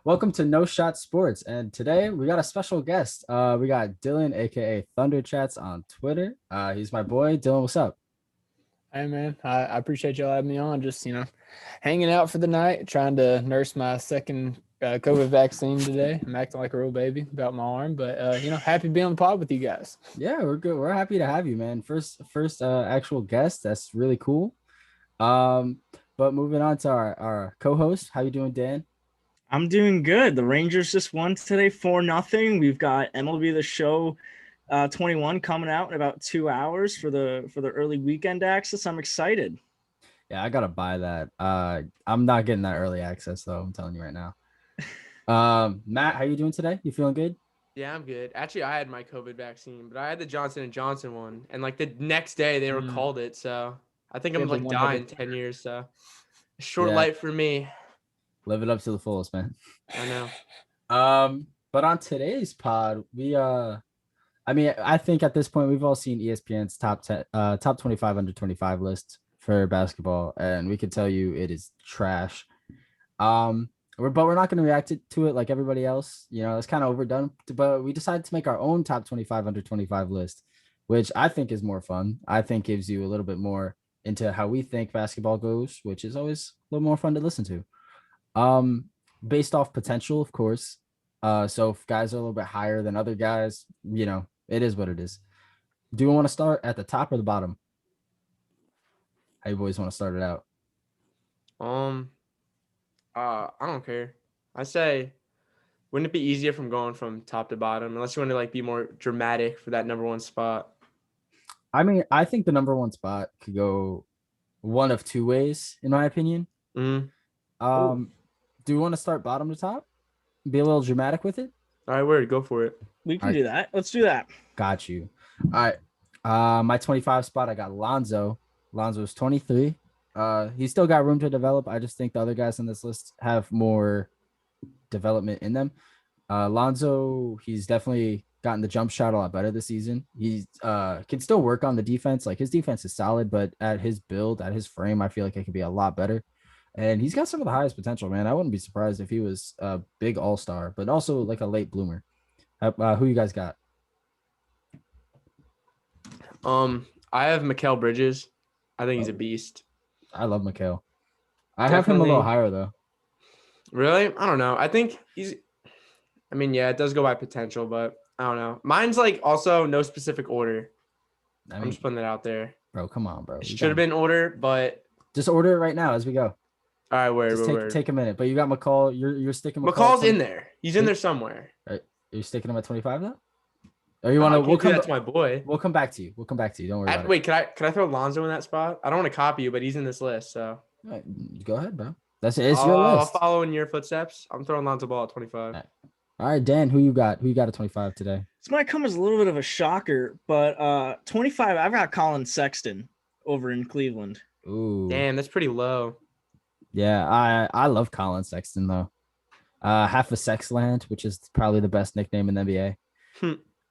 Welcome to No Shot Sports. And today we got a special guest. We got Dylan, aka ThunderChats on Twitter. He's my boy. Dylan, what's up? Hey man, I appreciate y'all having me on. Just hanging out for the night, trying to nurse my second COVID vaccine today. I'm acting like a real baby about my arm, but happy to be on the pod with you guys. Yeah, we're good. We're happy to have you, man. First actual guest. That's really cool. Um, but moving on to our co-host. How you doing, Dan? I'm doing good. The Rangers just won today 4-0. We've got MLB The Show 21 coming out in about 2 hours for the early weekend access. I'm excited. Yeah, I gotta buy that. I'm not getting that early access though. I'm telling you right now. Matt, how you doing today? You feeling good? Yeah, I'm good. Actually, I had my COVID vaccine, but I had the Johnson & Johnson one, and like the next day they recalled it. So I think I'm like dying 10 years. So short life for me. Live it up to the fullest, man. I know. But on today's pod, I think at this point we've all seen ESPN's top 25 under 25 list for basketball, and we can tell you it is trash. But we're not going to react to it like everybody else. You know, it's kind of overdone. But we decided to make our own top 25 under 25 list, which I think is more fun. I think gives you a little bit more into how we think basketball goes, which is always a little more fun to listen to. Based off potential, of course. So if guys are a little bit higher than other guys, it is what it is. Do you want to start at the top or the bottom? How you boys want to start it out? I don't care. I say, wouldn't it be easier from going from top to bottom, unless you want to like be more dramatic for that number one spot? I mean, I think the number one spot could go one of two ways, in my opinion. Mm-hmm. Do you want to start bottom to top? Be a little dramatic with it? All right, word, go for it. We can do that. Let's do that. Got you. All right. My 25 spot, I got Lonzo. Lonzo's 23. He's still got room to develop. I just think the other guys on this list have more development in them. Lonzo, he's definitely gotten the jump shot a lot better this season. He's can still work on the defense. Like his defense is solid, but at his build, at his frame, I feel like it could be a lot better. And he's got some of the highest potential, man. I wouldn't be surprised if he was a big all-star, but also like a late bloomer. Who you guys got? I have Mikal Bridges. I think he's a beast. I love Mikal. I have him a little higher though. Really? I don't know. I think it does go by potential, but I don't know. Mine's like also no specific order. I'm just putting that out there. Bro, come on, bro. It should have been order, but just order it right now as we go. All right, word. Take a minute. But you got McCall. You're sticking McCall's in there. He's in there somewhere. Right. You're sticking him at 25 though? Or you want to? We'll come back to my boy. We'll come back to you. Don't worry about it. Wait, can I throw Lonzo in that spot? I don't want to copy you, but he's in this list. So right, go ahead, bro. It's your list. I'll follow in your footsteps. I'm throwing Lonzo Ball at 25. All right, Dan, who you got? Who you got at 25 today? This might come as a little bit of a shocker, but 25. I've got Colin Sexton over in Cleveland. Ooh, damn, that's pretty low. Yeah, I love Colin Sexton though. Half a Sexland, which is probably the best nickname in the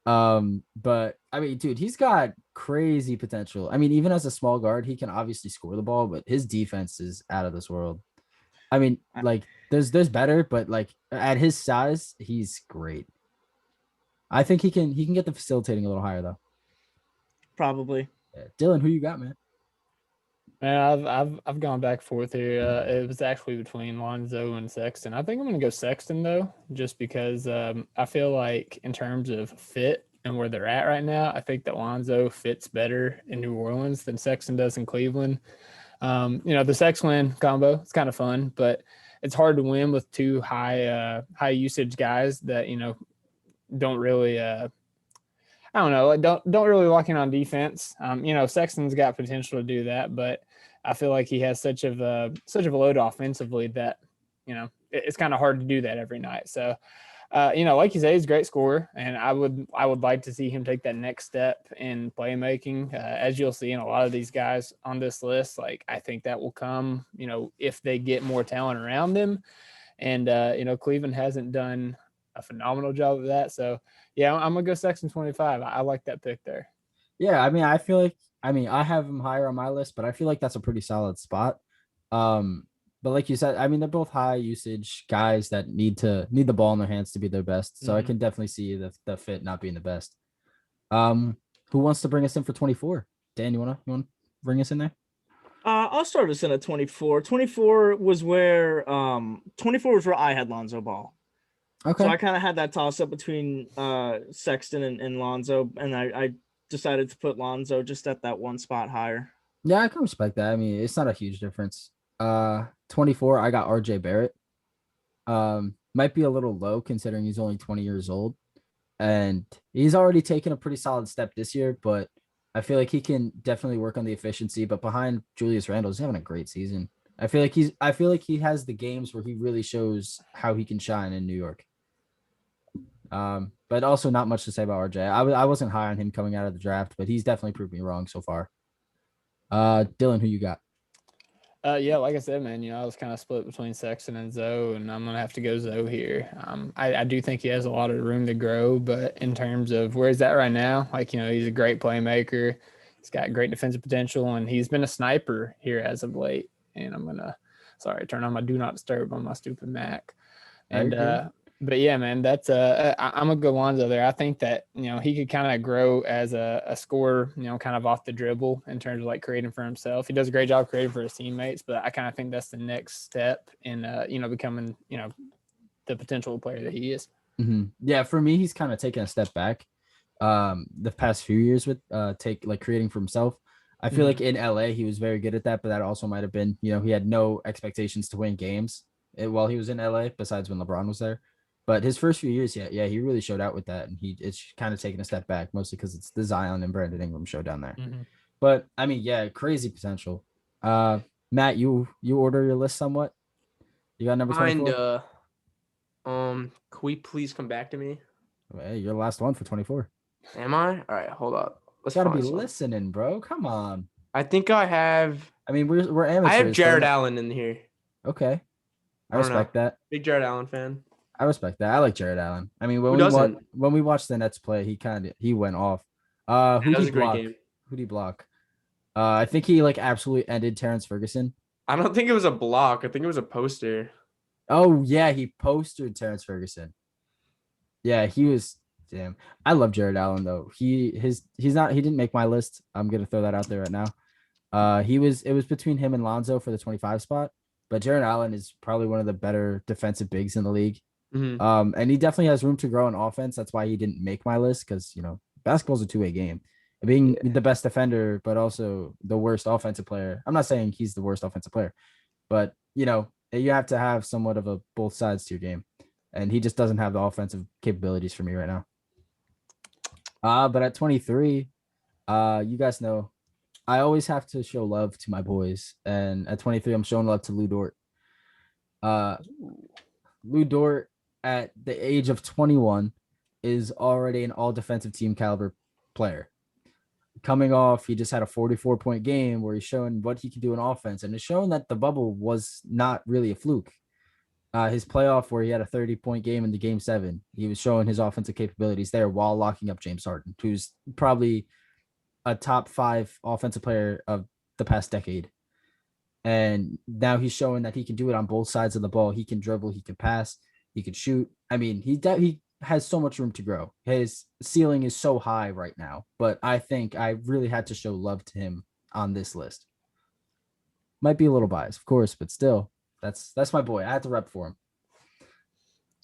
NBA. But I mean, dude, he's got crazy potential. I mean, even as a small guard, he can obviously score the ball, but his defense is out of this world. I mean, like there's better, but like at his size, he's great. I think he can get the facilitating a little higher though. Probably. Yeah. Dylan, who you got, man? Man, I've gone back and forth here. It was actually between Lonzo and Sexton. I think I'm going to go Sexton though, just because I feel like in terms of fit and where they're at right now, I think that Lonzo fits better in New Orleans than Sexton does in Cleveland. The Sex-Win combo, it's kind of fun, but it's hard to win with two high usage guys that don't really don't really lock in on defense. Sexton's got potential to do that, but I feel like he has such of a load offensively that it's kind of hard to do that every night. So like you say, he's a great scorer, and I would like to see him take that next step in playmaking. As you'll see in a lot of these guys on this list, like I think that will come, if they get more talent around them. And Cleveland hasn't done a phenomenal job of that. So yeah, I'm gonna go Sexton 25. I like that pick there. Yeah, I mean, I have him higher on my list, but I feel like that's a pretty solid spot. But like you said, I mean, they're both high usage guys that need the ball in their hands to be their best. So I can definitely see the fit not being the best. Who wants to bring us in for 24? Dan, you wanna bring us in there? I'll start us in at 24. 24 was where I had Lonzo Ball. Okay. So I kind of had that toss up between Sexton and Lonzo, and I decided to put Lonzo just at that one spot higher. Yeah, I can respect that. I mean, it's not a huge difference. 24, I got RJ Barrett. Might be a little low considering he's only 20 years old. And he's already taken a pretty solid step this year, but I feel like he can definitely work on the efficiency. But behind Julius Randle, he's having a great season. I feel like he has the games where he really shows how he can shine in New York. But also not much to say about RJ. I wasn't high on him coming out of the draft, but he's definitely proved me wrong so far. Dylan, who you got? Yeah, like I said, man, I was kind of split between Sexton and Zoe, and I'm gonna have to go Zoe here. I do think he has a lot of room to grow, but in terms of where he's at right now, like he's a great playmaker. He's got great defensive potential, and he's been a sniper here as of late. And I'm gonna, turn on my do not disturb on my stupid Mac. And but yeah, man, that's I'm gonna go Lonzo there. I think that he could kind of grow as a scorer, kind of off the dribble in terms of like creating for himself. He does a great job creating for his teammates, but I kind of think that's the next step in becoming the potential player that he is. Yeah, for me, he's kind of taken a step back the past few years with creating for himself. I feel like in LA he was very good at that, but that also might have been he had no expectations to win games while he was in LA besides when LeBron was there. But his first few years, yeah, he really showed out with that, and it's kind of taken a step back, mostly because it's the Zion and Brandon Ingram show down there. But I mean, yeah, crazy potential. Matt, you order your list somewhat. You got number 24? Can we please come back to me? Hey, you're the last one for 24. Am I? All right, hold up. Let's gotta be listening, bro. Come on. I think I have. I mean, we're amateurs. I have Jared Allen in here. Okay, I respect that. Big Jared Allen fan. I respect that. I like Jared Allen. I mean, when we watched the Nets play, he went off. Who did he block? Who did he block? I think he absolutely ended Terrence Ferguson. I don't think it was a block. I think it was a poster. Oh yeah, he postered Terrence Ferguson. Yeah, he was. Damn, I love Jared Allen though. He didn't make my list. I'm gonna throw that out there right now. It was between him and Lonzo for the 25 spot, but Jared Allen is probably one of the better defensive bigs in the league. And he definitely has room to grow in offense. That's why he didn't make my list, because basketball's a two-way game. Being the best defender, but also the worst offensive player. I'm not saying he's the worst offensive player, but you have to have somewhat of a both sides to your game, and he just doesn't have the offensive capabilities for me right now. But at 23, you guys know I always have to show love to my boys, and at 23, I'm showing love to Lou Dort. Lou Dort, at the age of 21, is already an all defensive team caliber player. Coming off, he just had a 44-point game where he's showing what he can do in offense, and it's showing that the bubble was not really a fluke. His playoff where he had a 30-point game in the game 7, he was showing his offensive capabilities there while locking up James Harden, who's probably a top 5 offensive player of the past decade. And now he's showing that he can do it on both sides of the ball. He can dribble, he can pass, he can shoot. I mean, he has so much room to grow. His ceiling is so high right now, but I think I really had to show love to him on this list. Might be a little biased, of course, but still, that's my boy. I had to rep for him.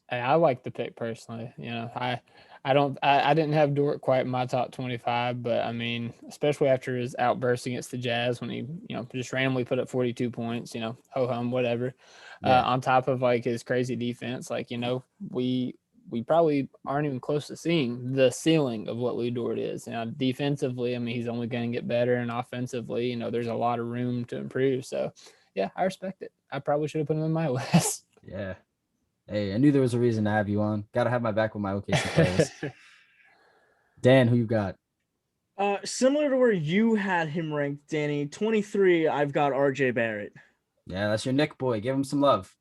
Hey, I like the pick personally. I didn't have Dort quite in my top 25, but I mean, especially after his outburst against the Jazz when he, just randomly put up 42 points, ho hum, whatever. Yeah. On top of his crazy defense, we probably aren't even close to seeing the ceiling of what Lou Dort is. Defensively, I mean, he's only going to get better, and offensively, there's a lot of room to improve. So, yeah, I respect it. I probably should have put him in my list. Yeah. Hey, I knew there was a reason to have you on. Got to have my back with my OKC players. Dan, who you got? Similar to where you had him ranked, Danny. 23, I've got RJ Barrett. Yeah, that's your Nick boy. Give him some love.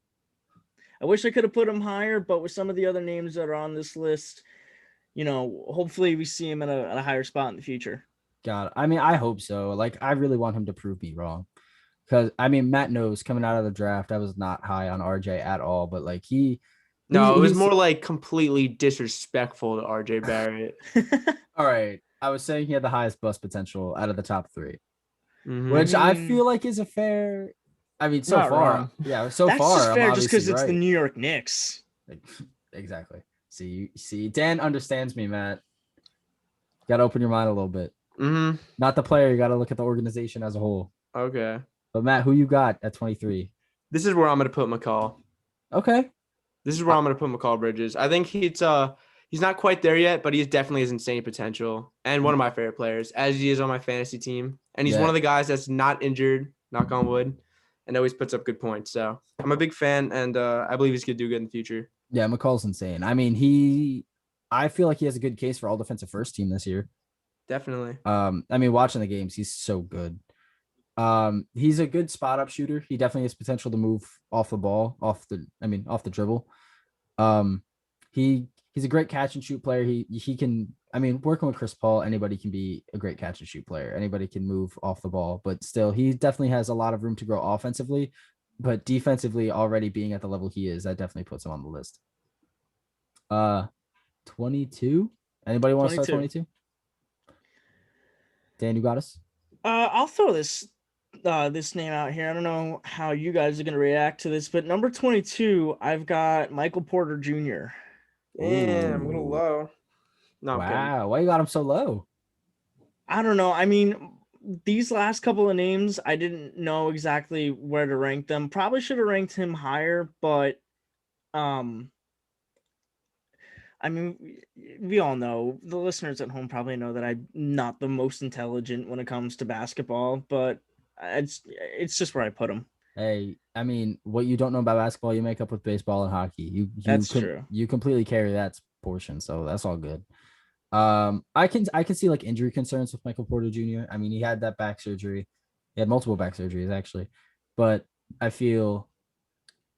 I wish I could have put him higher, but with some of the other names that are on this list, hopefully we see him at a higher spot in the future. God, I mean, I hope so. I really want him to prove me wrong, because I mean Matt knows coming out of the draft, I was not high on RJ at all, but like No, it was more like completely disrespectful to RJ Barrett. all right. I was saying he had the highest bust potential out of the top 3, which I I mean, feel like is a fair. I mean, so Not far, wrong. yeah, so that's far, just I'm fair just obviously because it's the right. New York Knicks. Like, exactly. See, Dan understands me, Matt. Got to open your mind a little bit. Not the player. You got to look at the organization as a whole. Okay. But Matt, who you got at 23? This is where I'm going to put McCall. Okay. This is where I'm going to put McCall Bridges. I think he's not quite there yet, but he definitely has insane potential and one of my favorite players, as he is on my fantasy team. And he's one of the guys that's not injured, knock on wood, and always puts up good points. So I'm a big fan, and I believe he's going to do good in the future. Yeah, McCall's insane. I mean, I feel like he has a good case for all defensive first team this year. Definitely. I mean, watching the games, he's so good. He's a good spot up shooter. He definitely has potential to move off the ball, off the dribble. He's a great catch and shoot player. He can, I mean, working with Chris Paul, anybody can be a great catch and shoot player. Anybody can move off the ball, but still, he definitely has a lot of room to grow offensively. But defensively, already being at the level he is, that definitely puts him on the list. 22. Anybody want to start 22? Dan, you got us. I'll throw this name out here. I don't know how you guys are gonna react to this, but number 22, I've got Michael Porter Jr. Damn, I'm a little low. No, wow, why you got him so low? I don't know. I mean, these last couple of names, I didn't know exactly where to rank them. Probably should have ranked him higher, but I mean, we all know, the listeners at home probably know that I'm not the most intelligent when it comes to basketball, but it's just where I put him. Hey, I mean, what you don't know about basketball, you make up with baseball and hockey. That's true. You completely carry that portion, so that's all good. I can see like injury concerns with Michael Porter Jr. I mean, he had that back surgery. He had multiple back surgeries actually, but I feel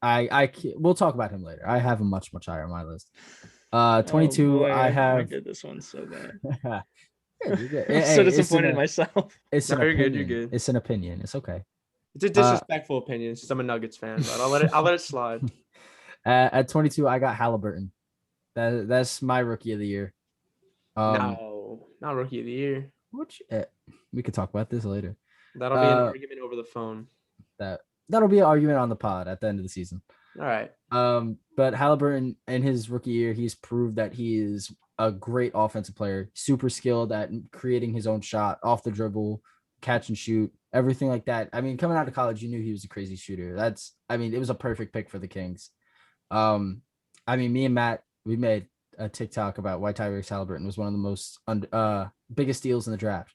we'll talk about him later. I have him much higher on my list. 22. Boy, I did this one so bad. yeah, you're good. I'm so disappointed in myself. It's an you're opinion. good. You're good. It's an opinion. It's okay. It's a disrespectful opinion. It's just I'm a Nuggets fan, but I'll let it slide. At 22, I got Halliburton. That's my rookie of the year. No, not rookie of the year. Which we could talk about this later. That'll be an argument over the phone. That'll be an argument on the pod at the end of the season. All right. But Halliburton in his rookie year, he's proved that he is a great offensive player, super skilled at creating his own shot off the dribble, catch and shoot, everything like that. I mean, coming out of college, you knew he was a crazy shooter. It was a perfect pick for the Kings. I mean, me and Matt, we made a TikTok about why Tyrese Halliburton was one of the most biggest steals in the draft.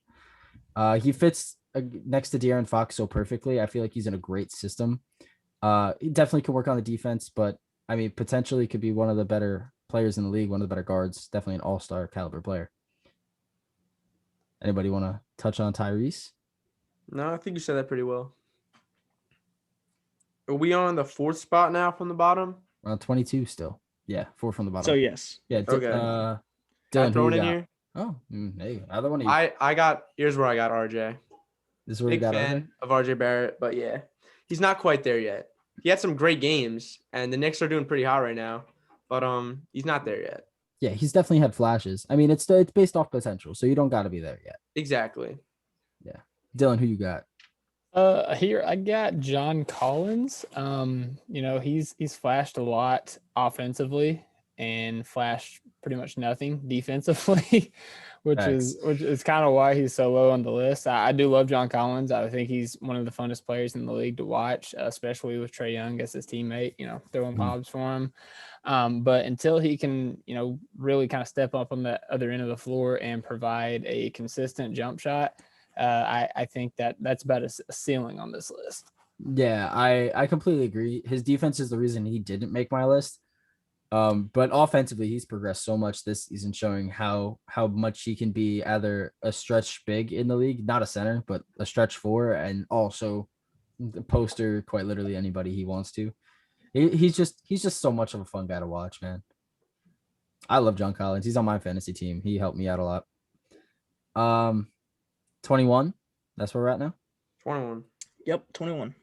He fits next to De'Aaron Fox so perfectly. I feel like he's in a great system. He definitely can work on the defense, but I mean, potentially could be one of the better players in the league, one of the better guards, definitely an all-star caliber player. Anybody want to touch on Tyrese? No, I think you said that pretty well. Are we on the 4th spot now from the bottom? We're on 22 still. Yeah, 4 from the bottom. So yes. Yeah. Okay. Dylan, throw it in here. Oh, hey, either one of you. Here's where I got RJ. This is where Big you got fan of RJ Barrett, but yeah, he's not quite there yet. He had some great games, and the Knicks are doing pretty hot right now, but he's not there yet. Yeah, he's definitely had flashes. I mean, it's based off potential, so you don't got to be there yet. Exactly. Yeah, Dylan, who you got? Here I got John Collins. He's flashed a lot offensively and flashed pretty much nothing defensively, which is kind of why he's so low on the list. I do love John Collins. I think he's one of the funnest players in the league to watch, especially with Trae Young as his teammate, throwing bobs for him. But until he can, really kind of step up on the other end of the floor and provide a consistent jump shot, I think that's about a ceiling on this list. Yeah, I completely agree. His defense is the reason he didn't make my list. But offensively, he's progressed so much this season, showing how much he can be either a stretch big in the league, not a center, but a stretch 4, and also the poster quite literally anybody he wants to. He's just so much of a fun guy to watch, man. I love John Collins. He's on my fantasy team. He helped me out a lot. 21. That's where we're at now. 21. Yep, 21.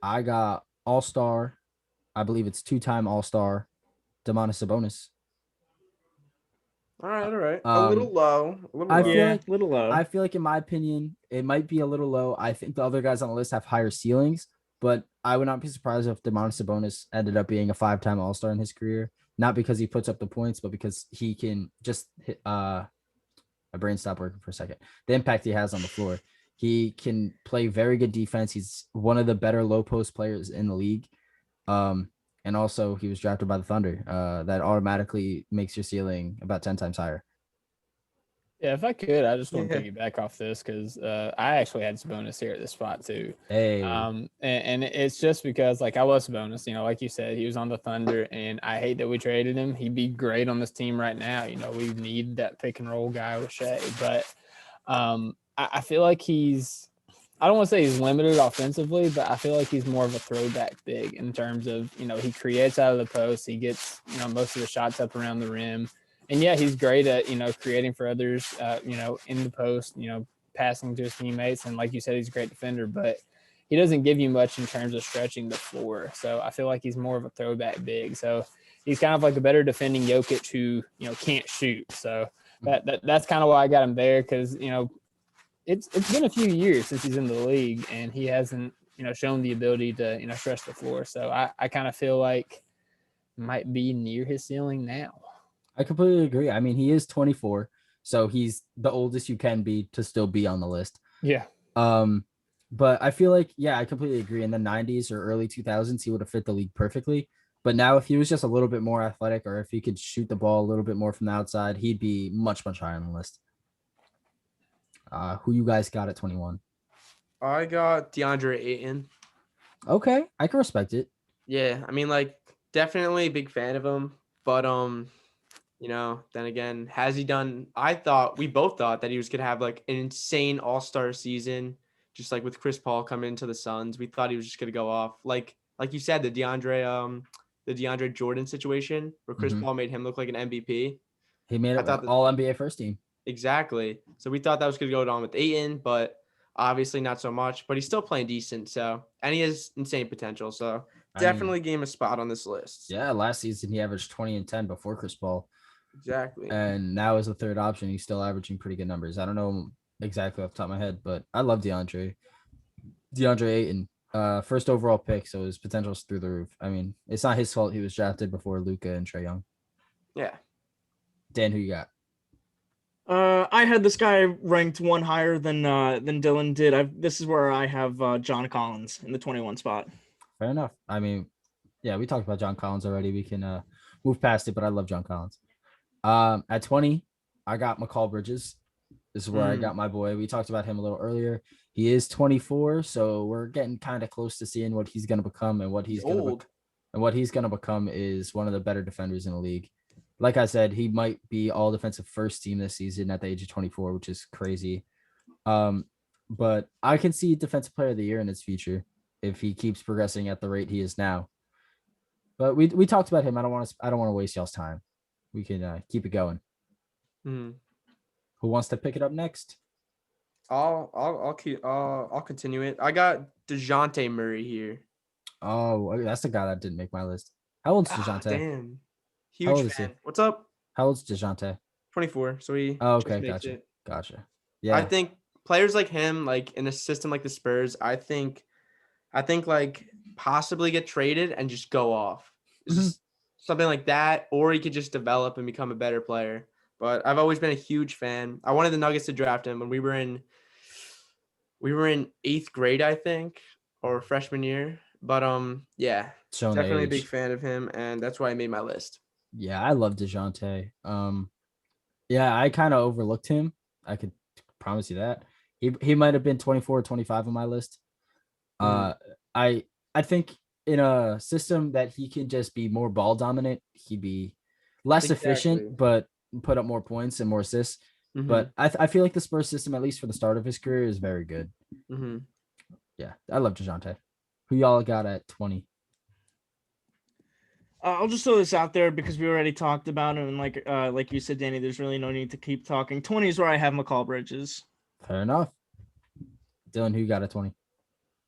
I got All-Star. I believe it's 2-time All-Star, Domantas Sabonis. All right. A Um, little low. A little I low. feel Yeah, like little low. I feel like, in my opinion, it might be a little low. I think the other guys on the list have higher ceilings, but I would not be surprised if Domantas Sabonis ended up being a 5-time All-Star in his career. Not because he puts up the points, but because he can just hit. My brain stopped working for a second. The impact he has on the floor. He can play very good defense. He's one of the better low post players in the league. And also he was drafted by the Thunder. That automatically makes your ceiling about 10 times higher. Yeah, if I could, I just want to Yeah. piggyback off this because I actually had Sabonis here at this spot too. Hey, And it's just because like I was Sabonis, like you said, he was on the Thunder, and I hate that we traded him. He'd be great on this team right now. We need that pick and roll guy with Shea, but I feel like I don't want to say he's limited offensively, but I feel like he's more of a throwback big in terms of, he creates out of the post. He gets, most of the shots up around the rim. And yeah, he's great at, creating for others, in the post, passing to his teammates. And like you said, he's a great defender, but he doesn't give you much in terms of stretching the floor. So I feel like he's more of a throwback big. So he's kind of like a better defending Jokic who, can't shoot. So that's kind of why I got him there. Cause, it's been a few years since he's in the league, and he hasn't, shown the ability to, stretch the floor. So I kind of feel like might be near his ceiling now. I completely agree. I mean, he is 24, so he's the oldest you can be to still be on the list. Yeah. But I feel like, yeah, I completely agree. In the 90s or early 2000s, he would have fit the league perfectly. But now, if he was just a little bit more athletic, or if he could shoot the ball a little bit more from the outside, he'd be much, much higher on the list. Who you guys got at 21? I got DeAndre Ayton. Okay, I can respect it. Yeah, I mean, like, definitely a big fan of him, but then again, has he done? We both thought that he was gonna have like an insane All-Star season, just like with Chris Paul coming into the Suns. We thought he was just gonna go off, like you said, the DeAndre Jordan situation where Chris Mhm. Paul made him look like an MVP. He made I it thought that- all NBA first team. Exactly. So we thought that was gonna go down with Ayton, but obviously not so much. But he's still playing decent, and he has insane potential. So definitely gave him a spot on this list. Yeah, last season he averaged 20 and 10 before Chris Paul. Exactly. And now as a third option, he's still averaging pretty good numbers. I don't know exactly off the top of my head, but I love DeAndre Ayton. First overall pick, so his potential's through the roof. I mean, it's not his fault he was drafted before Luka and Trae Young. Yeah. Dan, who you got? I had this guy ranked one higher than Dylan did. This is where I have John Collins in the 21 spot. Fair enough. I mean, yeah, we talked about John Collins already. We can move past it, but I love John Collins. At 20, I got McCall Bridges. This is where I got my boy. We talked about him a little earlier. He is 24, so we're getting kind of close to seeing what he's going to become, and what he's going to become is one of the better defenders in the league. Like I said, he might be all defensive first team this season at the age of 24, which is crazy. But I can see defensive player of the year in his future if he keeps progressing at the rate he is now. But we talked about him. I don't want to waste y'all's time. We can keep it going. Mm-hmm. Who wants to pick it up next? I'll continue it. I got DeJounte Murray here. Oh, that's the guy that didn't make my list. How old's DeJounte? Damn. How old Huge is he? fan. What's up? How old's DeJounte? 24. So he Oh, just okay, makes it. gotcha. Yeah, I think players like him, like in a system like the Spurs, I think like possibly get traded and just go off. It's just something like that, or he could just develop and become a better player. But I've always been a huge fan. I wanted the Nuggets to draft him when we were in 8th grade, I think, or freshman year. But yeah, showing definitely a age. big fan of him, and that's why I made my list. Yeah, I love DeJounte. Yeah, I kind of overlooked him. I could promise you that. He might have been 24 or 25 on my list. I think in a system that he can just be more ball dominant, he'd be less efficient, but put up more points and more assists. But I feel like the Spurs system, at least for the start of his career, is very good. Yeah, I love DeJounte. Who y'all got at 20? I'll just throw this out there because we already talked about him, and like you said, Danny, there's really no need to keep talking. 20 is where I have McCall Bridges. Fair enough. Dylan, who you got at 20?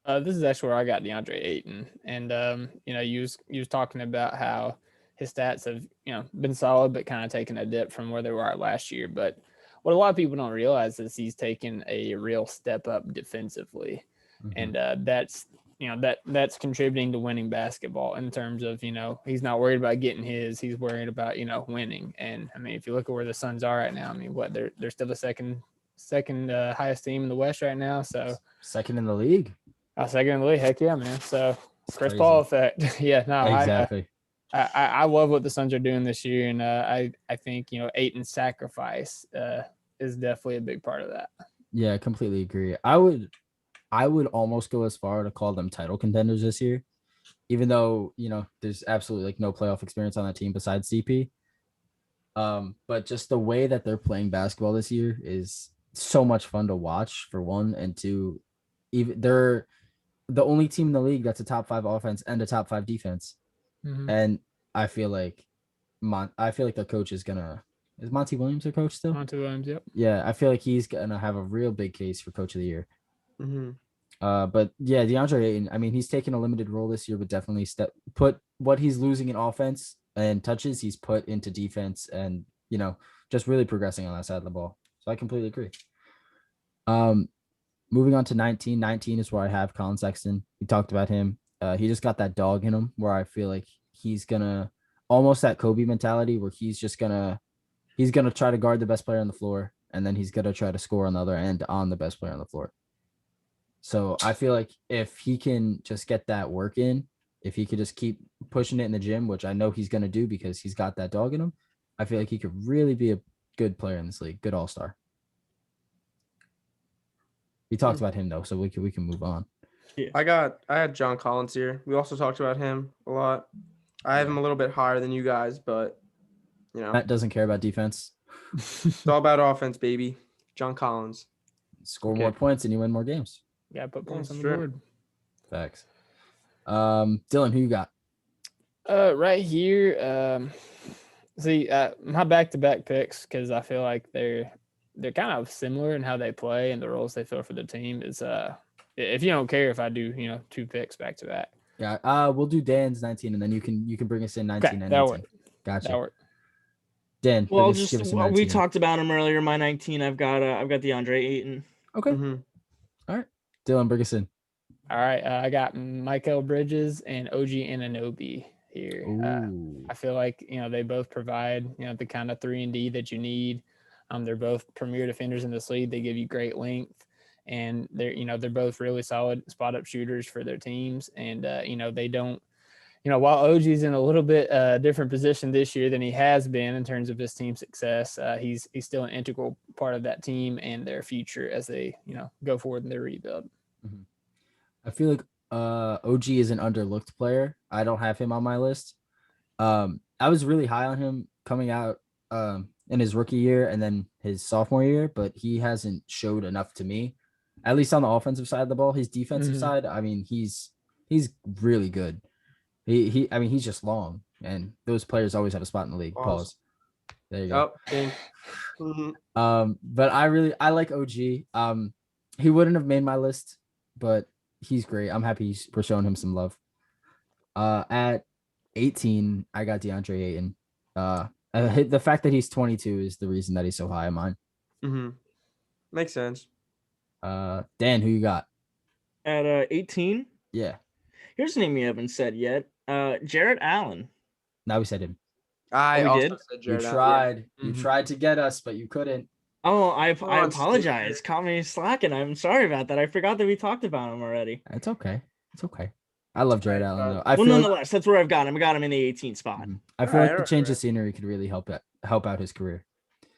This is actually where I got DeAndre Ayton, and you was talking about how his stats have been solid, but kind of taken a dip from where they were at last year. But what a lot of people don't realize is he's taken a real step up defensively, and that's that's contributing to winning basketball in terms of he's not worried about getting he's worried about winning. And I mean, if you look at where the Suns are right now, I mean, what they're still the second highest team in the West right now, so second in the league. Second in the league, heck yeah, man. So Chris crazy. Paul effect. Yeah, no, Exactly. I love what the Suns are doing this year, and I think Ayton's sacrifice is definitely a big part of that. Yeah, I completely agree. I would almost go as far to call them title contenders this year, even though there's absolutely like no playoff experience on that team besides CP. But just the way that they're playing basketball this year is so much fun to watch, for one, and two, even they're the only team in the league that's a top 5 offense and a top 5 defense. And I feel like their coach is Monty Williams their coach still? Monty Williams, yep. Yeah, I feel like he's gonna have a real big case for coach of the year. Mm-hmm. But yeah, DeAndre Ayton, I mean, he's taken a limited role this year, but definitely put what he's losing in offense and touches, he's put into defense, and just really progressing on that side of the ball. So I completely agree. Moving on to 19. 19 is where I have Colin Sexton. We talked about him. He just got that dog in him where I feel like he's gonna almost that Kobe mentality where he's gonna try to guard the best player on the floor, and then he's gonna try to score on the other end on the best player on the floor. So I feel like if he can just get that work in, if he could just keep pushing it in the gym, which I know he's gonna do because he's got that dog in him, I feel like he could really be a good player in this league, good all-star. We talked about him though, so we can move on. Yeah. I had John Collins here. We also talked about him a lot. I have him a little bit higher than you guys, but Matt doesn't care about defense. It's all about offense, baby. John Collins. Score more points and you win more games. Yeah, put points on the true. board. Facts. Dylan, who you got? Right here. See, my back-to-back picks, because I feel like they're kind of similar in how they play and the roles they fill for the team. Is if you don't care if I do 2 picks back to back. Yeah. We'll do Dan's 19, and then you can bring us in 19 Okay, and that'll 19. work. Gotcha. That'll work. Dan. Well, give us a we 19. talked about him earlier. My 19, I've got DeAndre Ayton. Okay. Mm-hmm. All right. Dylan, bring us in. All right. I got Michael Bridges and OG Anunoby here. I feel like they both provide the kind of 3-and-D that you need. They're both premier defenders in this league. They give you great length, and they're both really solid spot up shooters for their teams. And they don't. While OG's in a little bit different position this year than he has been in terms of his team success, he's still an integral part of that team and their future as they go forward in their rebuild. Mm-hmm. I feel like OG is an underlooked player. I don't have him on my list. I was really high on him coming out in his rookie year and then his sophomore year, but he hasn't showed enough to me, at least on the offensive side of the ball. His defensive side, I mean, he's really good. I mean, he's just long, and those players always have a spot in the league. Pause. There you go. But I like OG. He wouldn't have made my list, but he's great. I'm happy we're showing him some love. At 18, I got DeAndre Ayton. The fact that he's 22 is the reason that he's so high on mine. Mm-hmm. Makes sense. Dan, who you got? At 18? Yeah. Here's a name you haven't said yet. Jarrett Allen. Now we said him. I also did? said Jared You Allen. tried. Yeah. You tried to get us, but you couldn't. Oh, I on, apologize. Caught me slacking. I'm sorry about that. I forgot that we talked about him already. It's okay. It's okay. I love Jared Allen though. Well, nonetheless, that's where I've got him. I got him in the 18th spot. I feel like the change of scenery could really help out his career.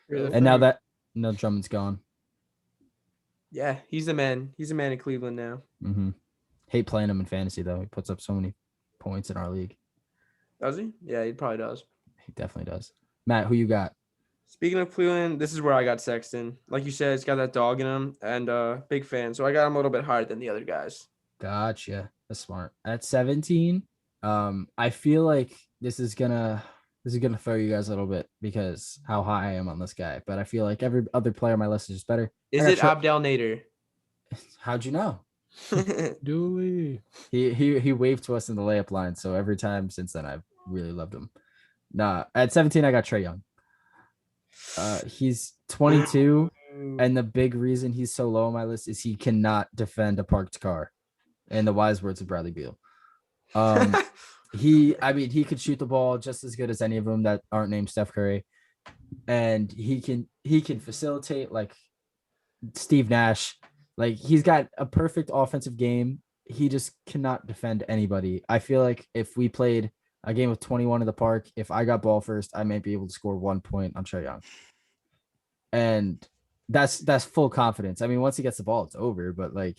Really And now that Drummond's gone. Yeah, he's the man. He's the man in Cleveland now. Mm-hmm. Hate playing him in fantasy though. He puts up so many points in our league. Does he? Yeah, he probably does. He definitely does. Matt, who you got? Speaking of Cleveland, this is where I got Sexton. Like you said, he's got that dog in him, and big fan. So I got him a little bit higher than the other guys. Gotcha. That's smart. At 17, I feel like this is gonna throw you guys a little bit because how high I am on this guy. But I feel like every other player on my list is just better. Is it Abdel Nader? How'd you know? Dooley. He waved to us in the layup line. So every time since then, I've really loved him. Nah, at 17, I got Trae Young. He's 22, and the big reason he's so low on my list is he cannot defend a parked car, in the wise words of Bradley Beal. He could shoot the ball just as good as any of them that aren't named Steph Curry, and he can facilitate like Steve Nash. Like he's got a perfect offensive game. He just cannot defend anybody. I feel like if we played a game of 21 in the park, if I got ball first, I might be able to score 1 point on Trae Young. And that's full confidence. I mean, once he gets the ball, it's over. But like,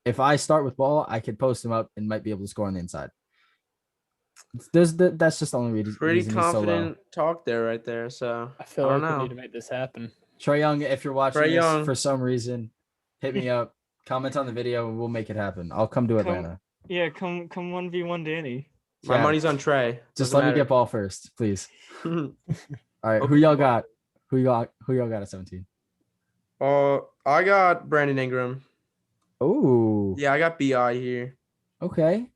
if I start with ball, I could post him up and might be able to score on the inside. That's just the only reason. Pretty confident So talk there, right there. So I feel I like don't we know. need to make this happen. Trae Young, if you're watching Trae this Young. for some reason, hit me up, comment on the video, and we'll make it happen. I'll come to Atlanta. Yeah, come 1v1 Danny. My Yeah. money's on Trey. Just Doesn't let me matter. get ball first, please. All right, Okay. who y'all got? Who y'all got at 17? I got Brandon Ingram. Oh, Yeah, I got BI here. okay.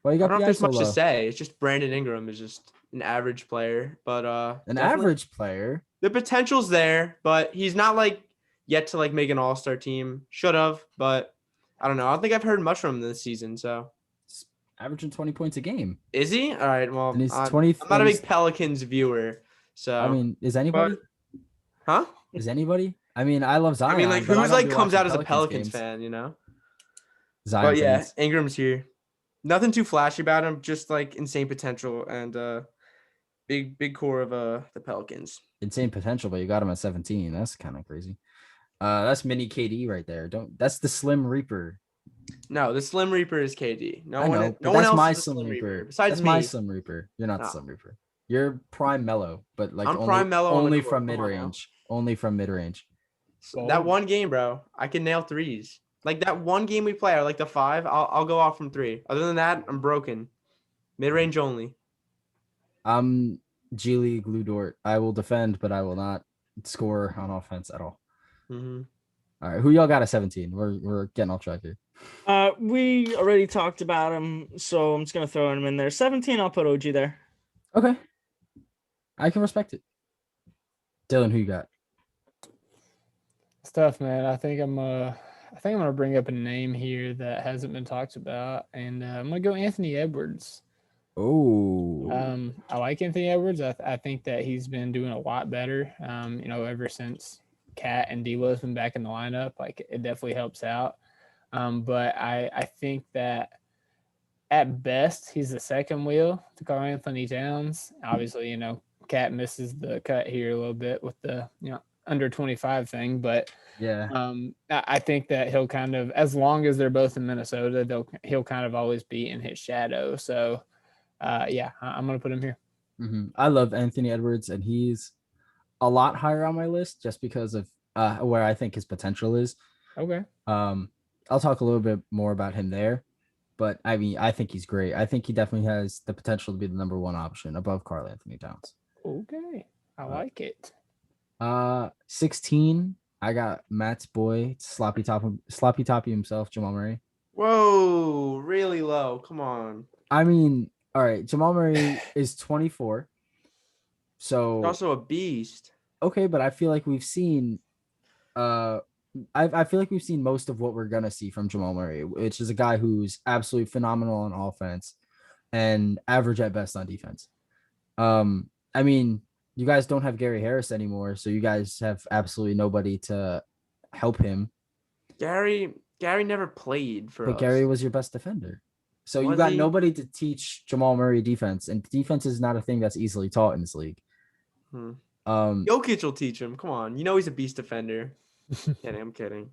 Well, you I got don't know if BI there's so much to low. say. It's just Brandon Ingram is just an average player, but An definitely- average player. The potential's there, but he's not like yet to like make an all-star team. Should have, but I don't know. I don't think I've heard much from him this season. So Averaging 20 points a game. is he? All right. Well, And he's I'm 20. not a and he's- big Pelicans viewer. So I mean, is anybody? huh? Is anybody? I mean, I love Zion. I mean, like but I who's don't like be comes watching out as a Pelicans games. fan, you know? Zion But yeah, fans. Ingram's here. Nothing too flashy about him, just like insane potential and big core of the Pelicans. Insane potential, but you got him at 17. That's kind of crazy. That's mini KD right there. That's the Slim Reaper. No, the Slim Reaper is KD. I know, No but one that's else my is the Slim Reaper. besides That's me. my Slim Reaper. You're not the No. Slim Reaper. You're prime mellow, but like I'm only, prime mellow on the only court. from Come mid on now. range. Only from mid range. That one game, bro, I can nail threes. Like that one game we play, or like the 5, I'll go off from 3. Other than that, I'm broken. Mid range only. I'm G League Lou Dort. I will defend, but I will not score on offense at all. Mm-hmm. All right, who y'all got at 17? We're getting off track here. We already talked about him, so I'm just gonna throw him in there. 17, I'll put OG there. Okay, I can respect it. Dylan, who you got? It's tough, man. I think I'm gonna bring up a name here that hasn't been talked about, and I'm gonna go Anthony Edwards. Oh, I like Anthony Edwards. I think that he's been doing a lot better. Ever since Cat and D'Lo's been back in the lineup, like it definitely helps out. But I think that at best he's the second wheel to Karl Anthony Towns. Obviously, Cat misses the cut here a little bit with the under 25 thing, but yeah. I think that he'll kind of, as long as they're both in Minnesota, he'll kind of always be in his shadow. So I'm gonna put him here. I love Anthony Edwards, and he's a lot higher on my list just because of where I think his potential is. Okay. I'll talk a little bit more about him there, but I mean, I think he's great. I think he definitely has the potential to be the number one option above Karl Anthony Towns. Okay, I like it. 16, I got Matt's boy, sloppy toppy himself, Jamal Murray. Whoa, really low. Come on. I mean, all right, Jamal Murray is 24. So He's also a beast. okay, but I feel like we've seen I feel like we've seen most of what we're gonna see from Jamal Murray, which is a guy who's absolutely phenomenal on offense and average at best on defense. I mean, you guys don't have Gary Harris anymore, so you guys have absolutely nobody to help him. Gary never played for But us. Gary was your best defender. So you Was got he? nobody to teach Jamal Murray defense, and defense is not a thing that's easily taught in this league. Jokic will teach him. Come on. You know he's a beast defender. I'm kidding.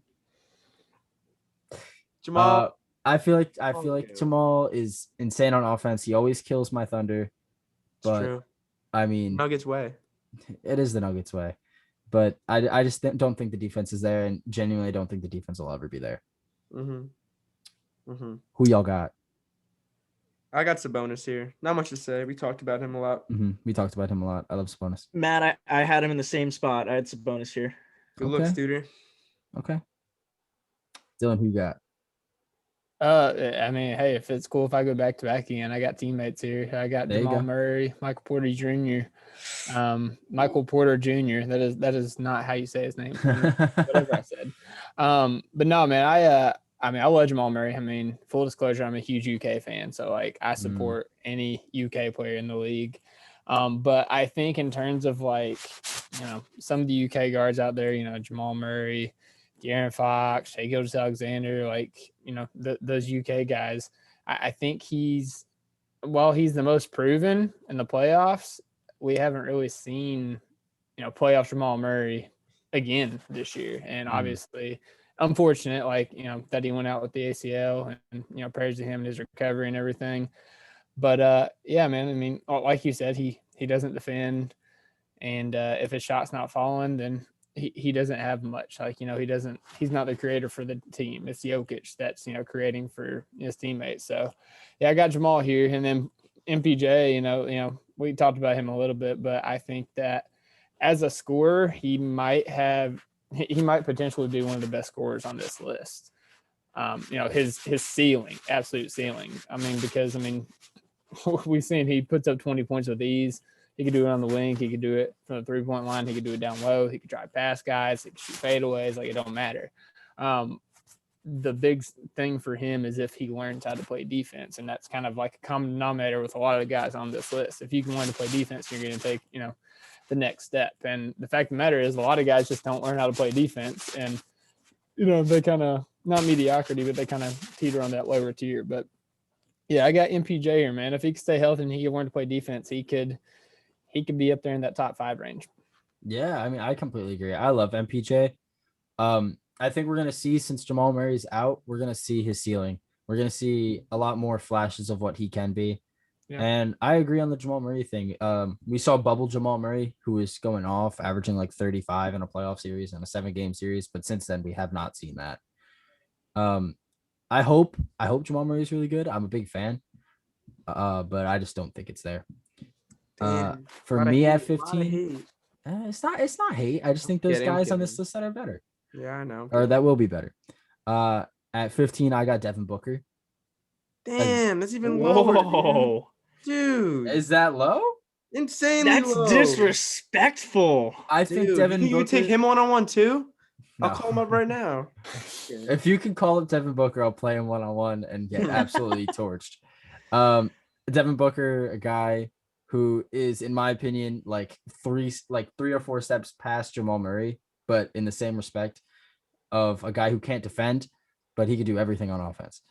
Jamal. I feel like Okay. Jamal is insane on offense. He always kills my Thunder. It's But true. I mean, Nuggets way. it is the Nuggets way. But I just don't think the defense is there, and genuinely don't think the defense will ever be there. Mm-hmm. Who y'all got? I got Sabonis here. Not much to say. We talked about him a lot. We talked about him a lot. I love Sabonis. Matt, I had him in the same spot. I had Sabonis here. Good looks, Okay. Studer. Okay. Dylan, who you got? I mean, hey, if it's cool if I go back to back again, I got teammates here. I got There you Jamal go. Murray, Michael Porter Jr. Michael Porter Jr. That is not how you say his name. Whatever I said. But no, man, I mean, I love Jamal Murray. I mean, full disclosure, I'm a huge UK fan, so like I support any UK player in the league. But I think in terms of like, some of the UK guards out there, Jamal Murray, De'Aaron Fox, Shai Gilgeous-Alexander, like, those UK guys, I think while he's the most proven in the playoffs, we haven't really seen, playoff Jamal Murray again this year. And obviously, unfortunate, like, that he went out with the ACL, and, prayers to him and his recovery and everything. But yeah, man, I mean, like you said, he doesn't defend. And if his shot's not falling, then he doesn't have much. Like, he's not the creator for the team. It's Jokic that's, creating for his teammates. So yeah, I got Jamal here. And then MPJ, we talked about him a little bit, but I think that as a scorer, he might potentially be one of the best scorers on this list. His ceiling, absolute ceiling. I mean, because we've seen he puts up 20 points with ease. He could do it on the wing. He could do it from the three-point line. He could do it down low. He could drive past guys. He could shoot fadeaways. Like, it don't matter. The big thing for him is if he learns how to play defense, and that's kind of like a common denominator with a lot of the guys on this list. If you can learn to play defense, you're going to take, the next step. And the fact of the matter is a lot of guys just don't learn how to play defense, and, they kind of, not mediocrity, but they kind of teeter on that lower tier. But yeah, I got MPJ here, man. If he could stay healthy and he could learn to play defense, he could be up there in that top 5 range. Yeah, I mean, I completely agree. I love MPJ. I think we're gonna see, since Jamal Murray's out, we're gonna see his ceiling. We're gonna see a lot more flashes of what he can be. Yeah. And I agree on the Jamal Murray thing. We saw bubble Jamal Murray, who was going off, averaging like 35 in a playoff series and a 7-game series, but since then we have not seen that. I hope Jamal Murray is really good. I'm a big fan, but I just don't think it's there. For me at 15, it's not hate. I just think there's guys on this list that are better. Yeah, I know. Or that will be better. At 15, I got Devin Booker. Damn, that's even lower. Dude. Is that low? Insanely low. That's disrespectful. I think Devin Booker. You take him one-on-one too? No. I'll call him up right now. If you can call up Devin Booker, I'll play him one-on-one and get absolutely torched. Devin Booker, a guy who is, in my opinion, like three or four steps past Jamal Murray, but in the same respect of a guy who can't defend, but he could do everything on offense.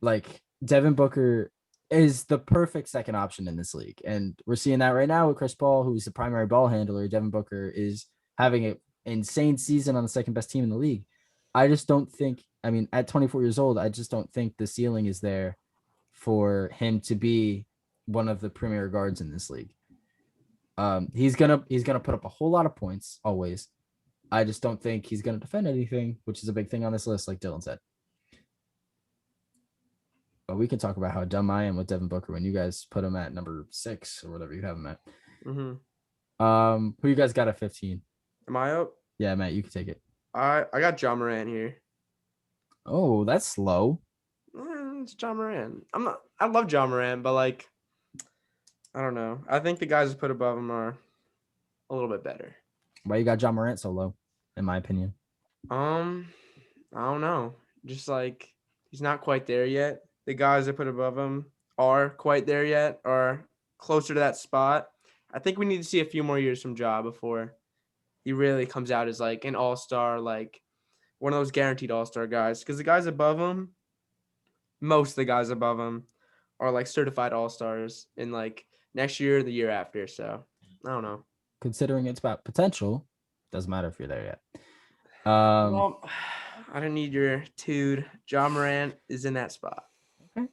Like, Devin Booker is the perfect second option in this league. And we're seeing that right now with Chris Paul, who's the primary ball handler. Devin Booker is having an insane season on the second best team in the league. I just don't think, at 24 years old, I just don't think the ceiling is there for him to be one of the premier guards in this league. He's gonna put up a whole lot of points always. I just don't think he's gonna defend anything, which is a big thing on this list, like Dylan said. But we can talk about how dumb I am with Devin Booker when you guys put him at number 6 or whatever you have him at. Mm-hmm. Who you guys got at 15? Am I up? Yeah, Matt, you can take it. I got Ja Morant here. Oh, that's low. It's Ja Morant. I love Ja Morant, but like, I don't know. I think the guys who put above him are a little bit better. Why you got Ja Morant so low, in my opinion? I don't know. Just like, he's not quite there yet. The guys that put above him are quite there yet, or closer to that spot. I think we need to see a few more years from Ja before he really comes out as like an all-star, like one of those guaranteed all-star guys. Because the guys above him, most of the guys above him are like certified all-stars in like next year or the year after. So I don't know. Considering it's about potential, doesn't matter if you're there yet. Well, I don't need your dude. Ja Morant is in that spot. Okay.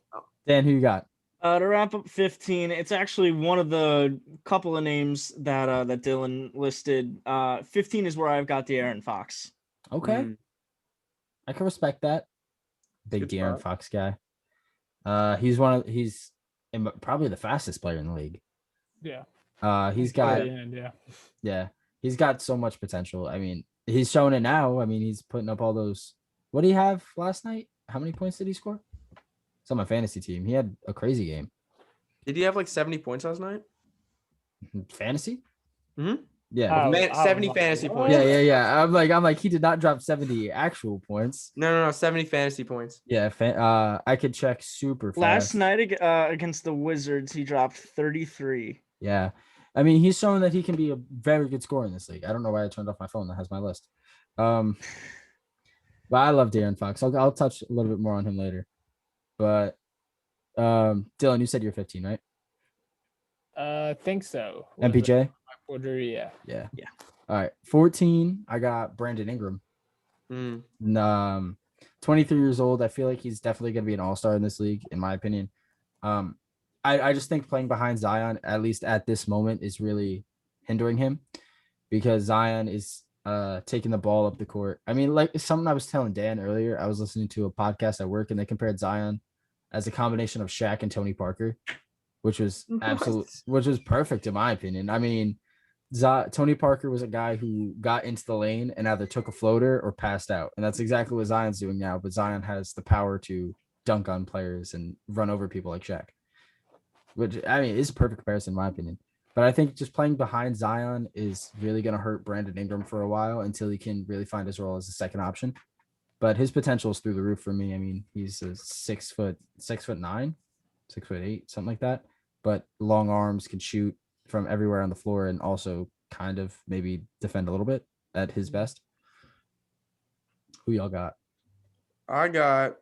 Dan, who you got? To wrap up 15, it's actually one of the couple of names that that Dylan listed. 15 is where I've got De'Aaron Fox. Okay. I can respect that. Big De'Aaron Fox guy. He's probably the fastest player in the league. Yeah. He's got he's got so much potential. He's showing it now. He's putting up all those. What did he have last night? How many points did he score? It's on my fantasy team. He had a crazy game. Did he have like 70 points last night? Fantasy? Mm-hmm. Yeah. Oh, Man, I was 70 like, fantasy what? points. Yeah. I'm like, he did not drop 70 actual points. No, 70 fantasy points. Yeah. I could check super fast. Last night against the Wizards, he dropped 33. Yeah. I mean, he's shown that he can be a very good scorer in this league. I don't know why I turned off my phone. That has my list. But I love De'Aaron Fox. I'll touch a little bit more on him later. But Dylan, you said you're 15, right? I think so. MPJ? Yeah. Yeah. Yeah. All right. 14, I got Brandon Ingram. Mm. 23 years old. I feel like he's definitely going to be an all-star in this league, in my opinion. I just think playing behind Zion, at least at this moment, is really hindering him because Zion is taking the ball up the court. I mean, like something I was telling Dan earlier, I was listening to a podcast at work and they compared Zion as a combination of Shaq and Tony Parker, which was perfect in my opinion. I mean, Tony Parker was a guy who got into the lane and either took a floater or passed out. And that's exactly what Zion's doing now. But Zion has the power to dunk on players and run over people like Shaq, which I mean is a perfect comparison in my opinion. But I think just playing behind Zion is really going to hurt Brandon Ingram for a while until he can really find his role as a second option. But his potential is through the roof for me. I mean, he's a 6'9", 6'8", something like that. But long arms, can shoot from everywhere on the floor and also kind of maybe defend a little bit at his best. Who y'all got? I got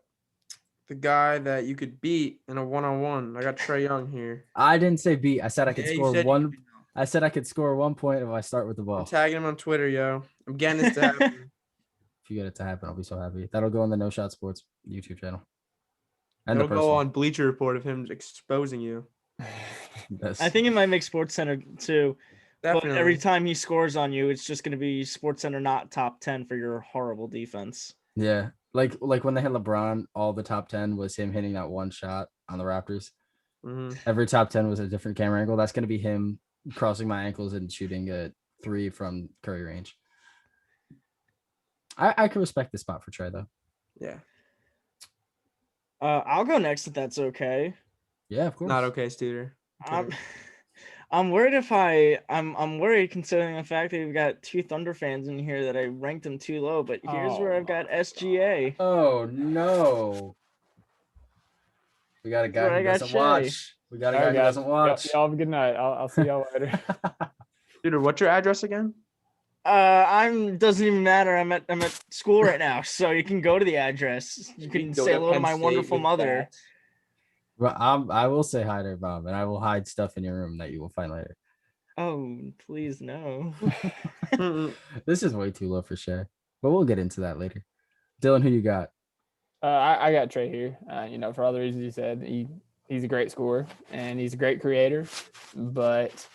the guy that you could beat in a one-on-one. I got Trae Young here. I didn't say beat. I said I could Yeah, you score said you one. could beat him. I said I could score 1 point if I start with the ball. I'm tagging him on Twitter, yo. I'm getting this to happen. If you get it to happen, I'll be so happy. That'll go on the No Shot Sports YouTube channel. And It'll the go personal. on Bleacher Report of him exposing you. I think it might make SportsCenter too. Definitely. But every time he scores on you, it's just going to be SportsCenter not top 10 for your horrible defense. Yeah, like when they had LeBron, all the top 10 was him hitting that one shot on the Raptors. Mm-hmm. Every top 10 was a different camera angle. That's going to be him crossing my ankles and shooting a 3 from Curry range. I can respect the spot for Trae though. Yeah. I'll go next if that's okay. Yeah, of course. Not okay, Studer. I'm worried I'm worried considering the fact that we've got 2 Thunder fans in here that I ranked them too low, but here's where I've got SGA. Oh no. We got a guy who doesn't watch. We got a guy who doesn't watch. Y'all have a good night. I'll see y'all later. Studer, what's your address again? Doesn't even matter. I'm at school right now, so you can go to the address. You can say hello to my wonderful mother. Well, I will say hi to her mom, and I will hide stuff in your room that you will find later. Oh, please no. This is way too low for Shay, but we'll get into that later. Dylan, who you got? I got Trae here. For all the reasons you said, he's a great scorer and he's a great creator, but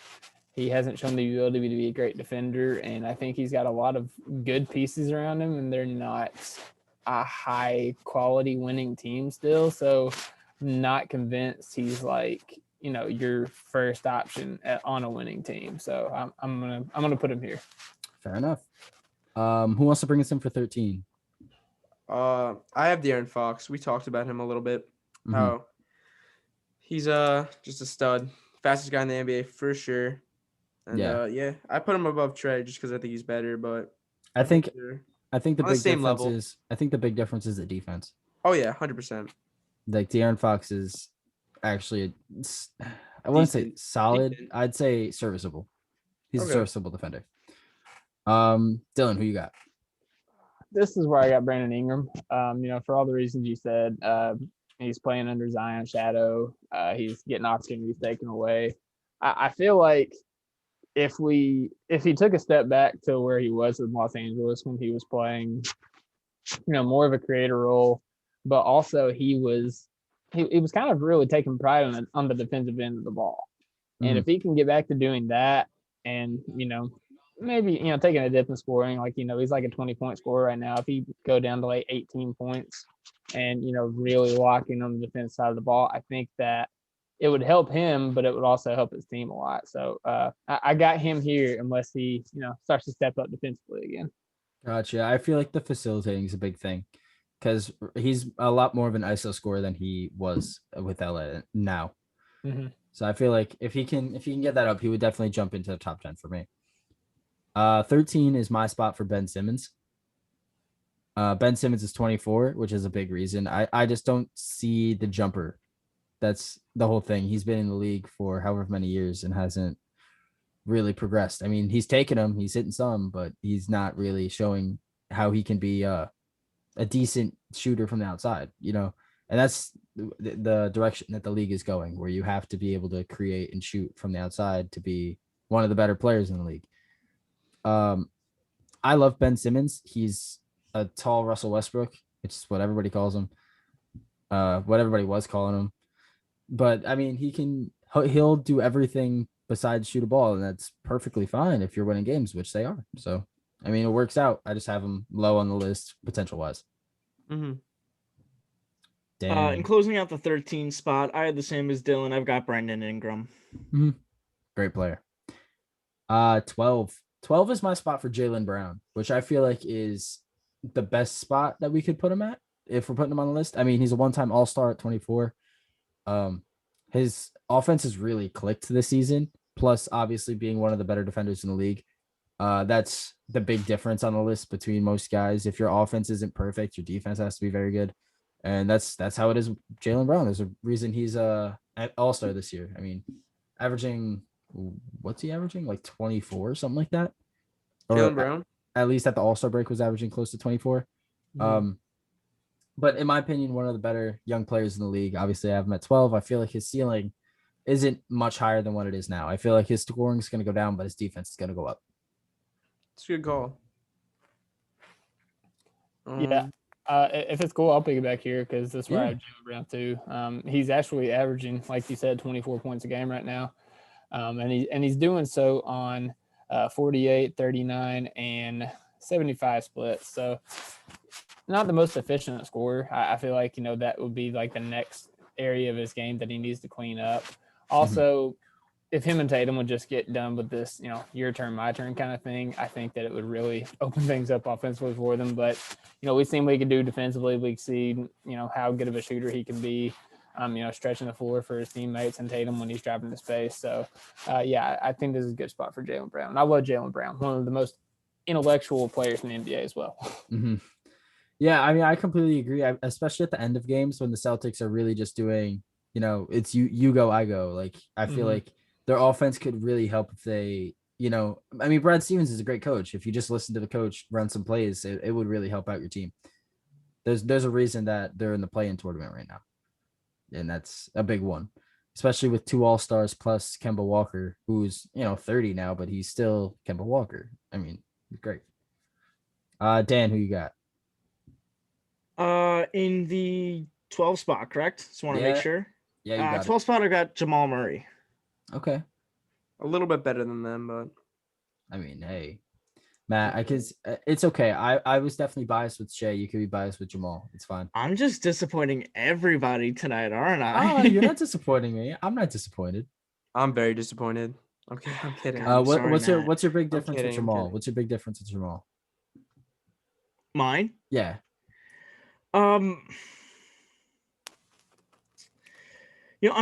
he hasn't shown the ability to be a great defender. And I think he's got a lot of good pieces around him, and they're not a high quality winning team still. So I'm not convinced he's like, your first option on a winning team. So I'm gonna put him here. Fair enough. Who wants to bring us in for 13? I have De'Aaron Fox. We talked about him a little bit. How he's just a stud, fastest guy in the NBA for sure. And I put him above Trae just because I think he's better. But I think the On the big same difference level. is the big difference is the defense. Oh yeah, 100%. Like De'Aaron Fox is actually, I wouldn't say Decent. solid. Decent. I'd say serviceable. He's a Okay. serviceable defender. Dylan, who you got? This is where I got Brandon Ingram. For all the reasons you said, he's playing under Zion's shadow. He's getting opportunities taken away. I feel like if he took a step back to where he was with Los Angeles when he was playing, more of a creator role, but also he was kind of really taking pride on the defensive end of the ball. And if he can get back to doing that and, maybe, taking a dip in scoring, like, he's like a 20-point scorer right now. If he go down to like 18 points and, really locking on the defense side of the ball, I think that it would help him, but it would also help his team a lot. So I got him here unless he, starts to step up defensively again. Gotcha. I feel like the facilitating is a big thing because he's a lot more of an ISO scorer than he was with LA now. Mm-hmm. So I feel like if he can get that up, he would definitely jump into the top 10 for me. 13 is my spot for Ben Simmons. Ben Simmons is 24, which is a big reason. I just don't see the jumper. That's the whole thing. He's been in the league for however many years and hasn't really progressed. I mean, he's taken them, he's hitting some, but he's not really showing how he can be a decent shooter from the outside, and that's the direction that the league is going, where you have to be able to create and shoot from the outside to be one of the better players in the league. I love Ben Simmons. He's a tall Russell Westbrook. It's what everybody calls him, what everybody was calling him. But I mean, he'll do everything besides shoot a ball, and that's perfectly fine if you're winning games, which they are. So, I mean, it works out. I just have him low on the list, potential wise. Mm-hmm. In closing out the 13 spot, I had the same as Dylan. I've got Brandon Ingram. Mm-hmm. Great player. 12 is my spot for Jaylen Brown, which I feel like is the best spot that we could put him at if we're putting him on the list. I mean, he's a one-time All-Star at 24. His offense has really clicked this season, plus obviously being one of the better defenders in the league. That's the big difference on the list between most guys. If your offense isn't perfect, your defense has to be very good. And that's how it is with Jaylen Brown. There's a reason he's an All-Star this year. I mean, averaging, what's he averaging? Like 24 or something like that? Jaylen Brown? At least at the All-Star break was averaging close to 24. Mm-hmm. But in my opinion, one of the better young players in the league. Obviously, I have him at 12. I feel like his ceiling isn't much higher than what it is now. I feel like his scoring is going to go down, but his defense is going to go up. It's a good call. Yeah. If it's cool, I'll piggyback here because that's where I have Jaylen Brown too. He's actually averaging, like you said, 24 points a game right now. And he's doing so on 48, 39, and 75 splits. So not the most efficient scorer. I feel like, that would be like the next area of his game that he needs to clean up. Also, if him and Tatum would just get done with this, your turn, my turn kind of thing, I think that it would really open things up offensively for them. But, we've seen what he can do defensively. We see, how good of a shooter he can be, stretching the floor for his teammates and Tatum when he's driving the space. So, I think this is a good spot for Jaylen Brown. I love Jaylen Brown, one of the most intellectual players in the NBA as well. Mm-hmm. Yeah, I mean, I completely agree, especially at the end of games when the Celtics are really just doing, it's you go, I go. Like, I feel like their offense could really help if they, I mean, Brad Stevens is a great coach. If you just listen to the coach run some plays, it would really help out your team. There's a reason that they're in the play-in tournament right now. And that's a big one, especially with 2 All-Stars plus Kemba Walker, who's, 30 now, but he's still Kemba Walker. I mean, he's great. Dan, who you got? In the 12 spot, correct? Just want to make sure. Yeah, you got 12 spot, I got Jamal Murray. Okay. A little bit better than them, but I mean, hey, Matt, it's okay. I was definitely biased with Shea. You could be biased with Jamal. It's fine. I'm just disappointing everybody tonight, aren't I? Oh, you're not disappointing me. I'm not disappointed. I'm very disappointed. Okay, I'm kidding. What's your big difference with Jamal? What's your big difference with Jamal? Mine? Yeah. I'm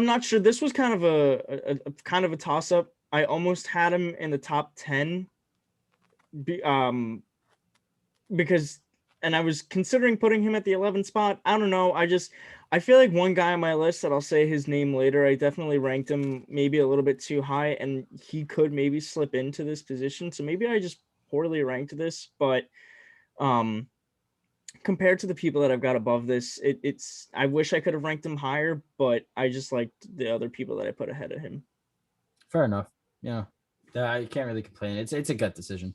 not sure. This was kind of a toss up. I almost had him in the top 10. Because I was considering putting him at the 11th spot. I don't know. I feel like one guy on my list that I'll say his name later, I definitely ranked him maybe a little bit too high, and he could maybe slip into this position. So maybe I just poorly ranked this, but compared to the people that I've got above this, it's I wish I could have ranked him higher, but I just liked the other people that I put ahead of him. Fair enough. Yeah. I can't really complain. It's a gut decision.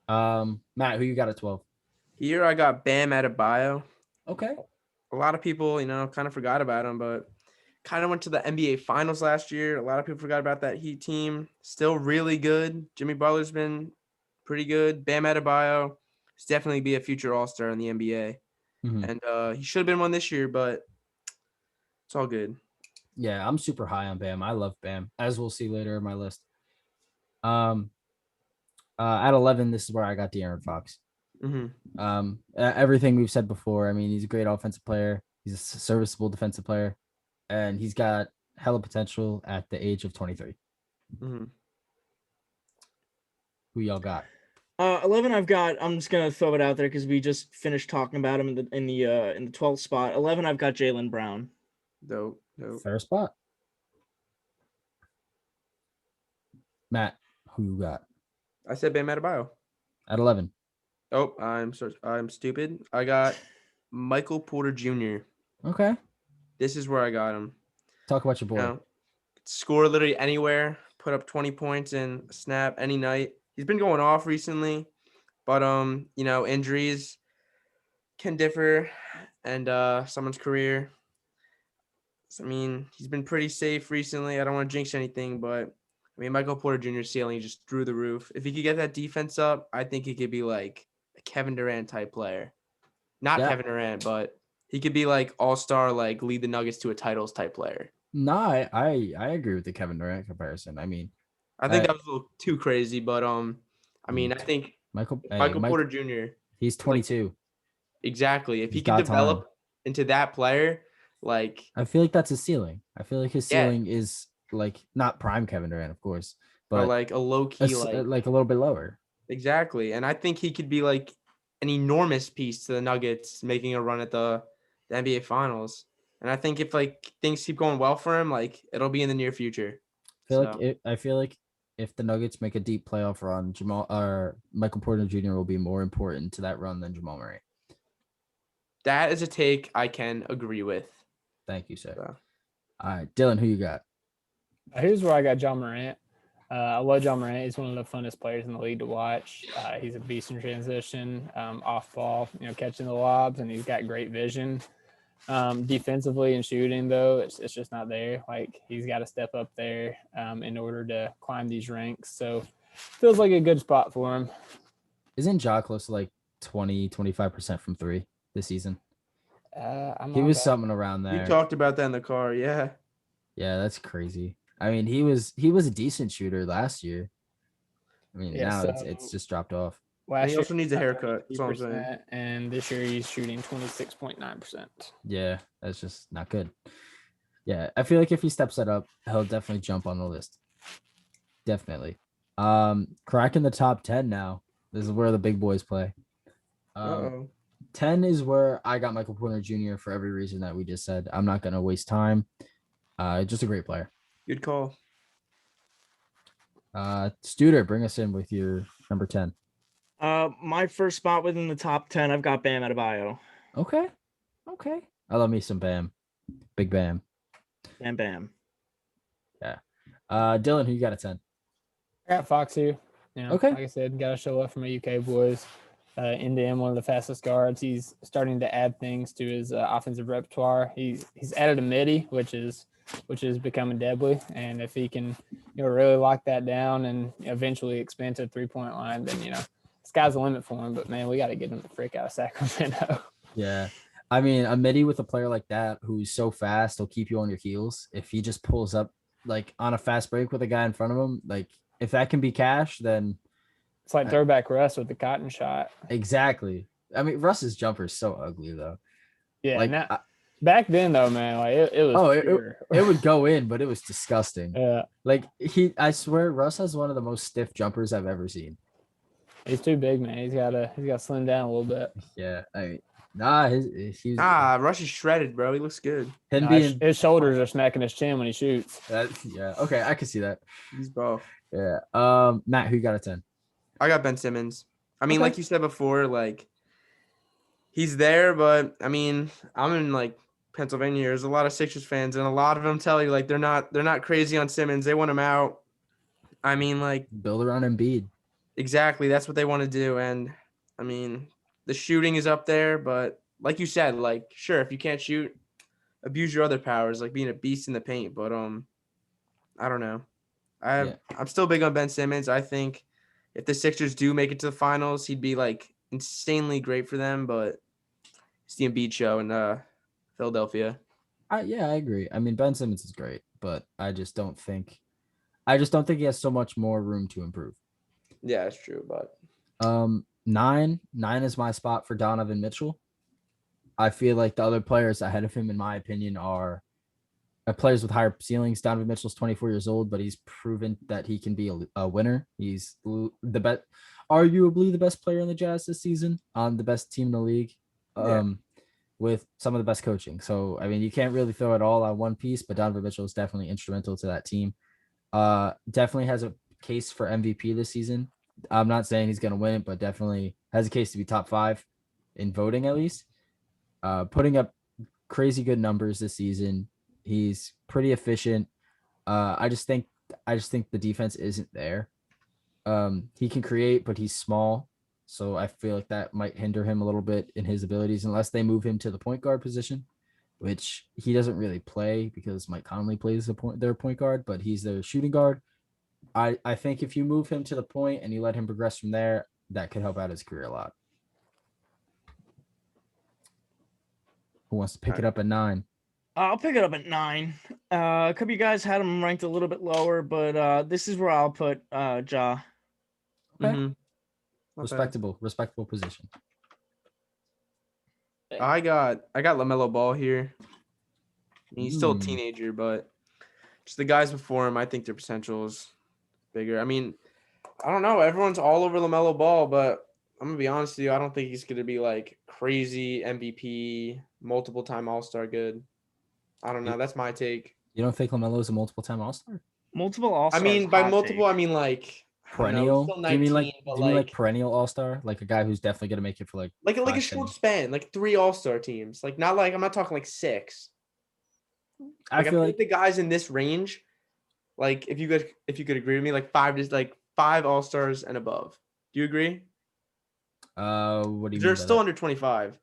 Matt, who you got at 12? Here I got Bam Adebayo. Okay. A lot of people, kind of forgot about him, but kind of went to the NBA Finals last year. A lot of people forgot about that Heat team. Still really good. Jimmy Butler's been pretty good. Bam Adebayo is definitely be a future All-Star in the NBA. Mm-hmm. And he should have been one this year, but it's all good. Yeah, I'm super high on Bam. I love Bam, as we'll see later in my list. At 11, this is where I got De'Aaron Fox. Everything we've said before. I mean, he's a great offensive player. He's a serviceable defensive player, and he's got hella potential at the age of 23. Who y'all got? 11 I've got, I'm just gonna throw it out there because we just finished talking about him in the 12th spot. 11 I've got Jaylen Brown. Dope. Fair spot. Matt, who you got? I said Bam Adebayo. At 11. Oh, I'm stupid. I got Michael Porter Jr. Okay. This is where I got him. Talk about your boy. You know, score literally anywhere, put up 20 points in a snap any night. He's been going off recently, but injuries can differ and someone's career. So, I mean, he's been pretty safe recently. I don't want to jinx anything, but I mean, Michael Porter Jr.'s ceiling just through the roof. If he could get that defense up, I think he could be like a Kevin Durant type player. Not Yeah. Kevin Durant, but he could be like all-star, like lead the Nuggets to a titles type player. No, I agree with the Kevin Durant comparison. I mean, I think that was a little too crazy, but I mean, I think Michael Porter Jr. He's 22. Exactly. If he He's can got develop time. into that player, like I feel like that's his ceiling. I feel like his ceiling is like not prime Kevin Durant, of course, but like a low key, like a little bit lower. Exactly. And I think he could be like an enormous piece to the Nuggets making a run at the NBA Finals. And I think if like things keep going well for him, like it'll be in the near future. I feel like if the Nuggets make a deep playoff run, Michael Porter Jr. will be more important to that run than Jamal Murray. That is a take I can agree with. Thank you, sir. So. All right, Dylan, who you got? Here's where I got John Morant. I love John Morant. He's one of the funnest players in the league to watch. He's a beast in transition, off ball, catching the lobs, and he's got great vision. Defensively and shooting, though, it's just not there. Like, he's got to step up there in order to climb these ranks. So feels like a good spot for him. Isn't Ja close to like 20-25% from three this season? He was something around there. You talked about that in the car. Yeah, that's crazy. I mean, he was a decent shooter last year. I mean, now it's just dropped off. He also needs a haircut. That's all I'm saying. And this year he's shooting 26.9%. Yeah, that's just not good. Yeah, I feel like if he steps that up, he'll definitely jump on the list. Definitely. Cracking the top 10 now. This is where the big boys play. 10 is where I got Michael Porter Jr. for every reason that we just said. I'm not gonna waste time. Just a great player. Good call. Studer, bring us in with your number 10. My first spot within the top 10, I've got Bam Adebayo. Okay. I love me some Bam. Big Bam. Bam. Yeah. Dylan, who you got at 10? I got Fox here. Okay. Like I said, got to show up for my UK boys. NDM, one of the fastest guards. He's starting to add things to his offensive repertoire. He's added a midi, which is becoming deadly. And if he can, really lock that down and eventually expand to the 3-point line, then sky's the limit for him. But man, we got to get him the frick out of Sacramento. Yeah. I mean, a midi with a player like that who's so fast, he'll keep you on your heels. If he just pulls up like on a fast break with a guy in front of him, like if that can be cash, then it's like throwback Russ with the cotton shot. Exactly. I mean, Russ's jumper is so ugly though. Yeah. Like, back then though, man, like it was. Oh, it would go in, but it was disgusting. Yeah. Like I swear, Russ has one of the most stiff jumpers I've ever seen. He's too big, man. He's got to slim down a little bit. Yeah. I mean, he's Russ is shredded, bro. He looks good. His shoulders are smacking his chin when he shoots. Yeah. Okay, I can see that. He's buff. Yeah. Matt, who you got at 10? I got Ben Simmons. I mean, like you said before, like he's there, but I mean, I'm in like Pennsylvania. There's a lot of Sixers fans, and a lot of them tell you like they're not crazy on Simmons. They want him out. I mean, like build around Embiid. Exactly, that's what they want to do, and I mean, the shooting is up there, but like you said, like sure, if you can't shoot, abuse your other powers, like being a beast in the paint. But I don't know. I'm still big on Ben Simmons. I think if the Sixers do make it to the finals, he'd be like insanely great for them, but it's the Embiid show in Philadelphia. Yeah, I agree. I mean, Ben Simmons is great, but I just don't think he has so much more room to improve. Yeah, it's true, but 9 is my spot for Donovan Mitchell. I feel like the other players ahead of him, in my opinion, are players with higher ceilings. Donovan Mitchell's 24 years old, but he's proven that he can be a winner. He's the best, arguably the best player in the Jazz this season, on the best team in the league, with some of the best coaching. So, I mean, you can't really throw it all on one piece, but Donovan Mitchell is definitely instrumental to that team. Definitely has a case for MVP this season. I'm not saying he's going to win it, but definitely has a case to be top 5 in voting at least. Putting up crazy good numbers this season. He's pretty efficient. I just think the defense isn't there. He can create, but he's small, so I feel like that might hinder him a little bit in his abilities unless they move him to the point guard position, which he doesn't really play because Mike Conley plays their point guard, but he's their shooting guard. I think if you move him to the point and you let him progress from there, that could help out his career a lot. Who wants to pick it up at 9? I'll pick it up at 9. A couple of you guys had him ranked a little bit lower, but this is where I'll put Ja. Okay. Respectable position. I got LaMelo Ball here. He's still a teenager, but just the guys before him, I think their potential is bigger. I mean, I don't know. Everyone's all over LaMelo Ball, but I'm gonna be honest with you. I don't think he's gonna be like crazy MVP, multiple time All-Star good. I don't know. That's my take. You don't think LaMelo is a multiple time All-Star? Multiple All-Stars. I mean, by multiple, I mean like perennial. Know, 19, do you mean like perennial All-Star, like a guy who's definitely gonna make it for like a short span, like 3 All-Star teams, like not like I'm not talking like 6. I feel like the guys in this range, like if you could agree with me, like 5 All-Stars and above. Do you agree? What do you mean? They're still under 25.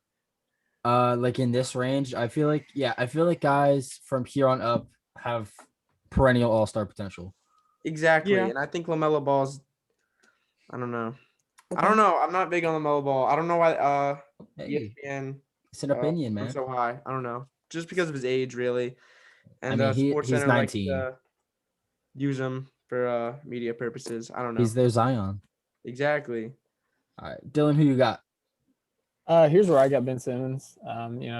Like in this range, I feel like guys from here on up have perennial All-Star potential. Exactly, and I think LaMelo Ball's. I don't know. Okay. I don't know. I'm not big on LaMelo Ball. I don't know why. ESPN. It's an opinion, man. So high. I don't know. Just because of his age, really. And I mean, Sports he's Center 19. likes to use him for media purposes. I don't know. He's their Zion. Exactly. All right, Dylan, who you got? Here's where I got Ben Simmons.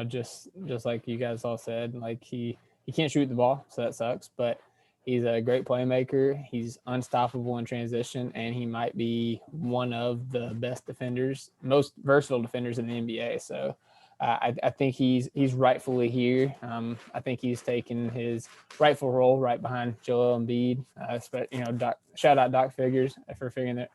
Just like you guys all said, like he can't shoot the ball, so that sucks. But he's a great playmaker. He's unstoppable in transition, and he might be one of the best defenders, most versatile defenders in the NBA. So I think he's rightfully here. I think he's taken his rightful role right behind Joel Embiid. Shout out Doc Figures for figuring that.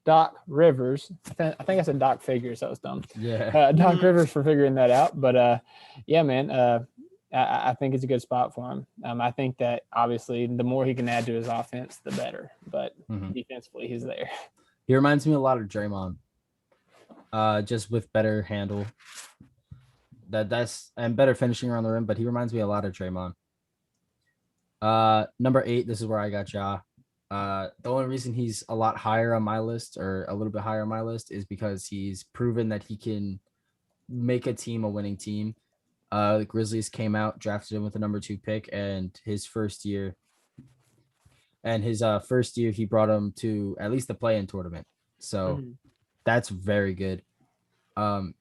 Doc Rivers. I think I said Doc Figures. That was dumb. Yeah. Doc Rivers for figuring that out. But yeah, man. I think it's a good spot for him. I think that obviously the more he can add to his offense, the better. But defensively, he's there. He reminds me a lot of Draymond. Just with better handle. And better finishing around the rim, but he reminds me a lot of Draymond. Number 8, this is where I got Ja. The only reason he's a lot higher on my list, or a little bit higher on my list, is because he's proven that he can make a team a winning team. The Grizzlies came out, drafted him with the number 2 pick, and his first year, he brought him to at least the play-in tournament. So that's very good.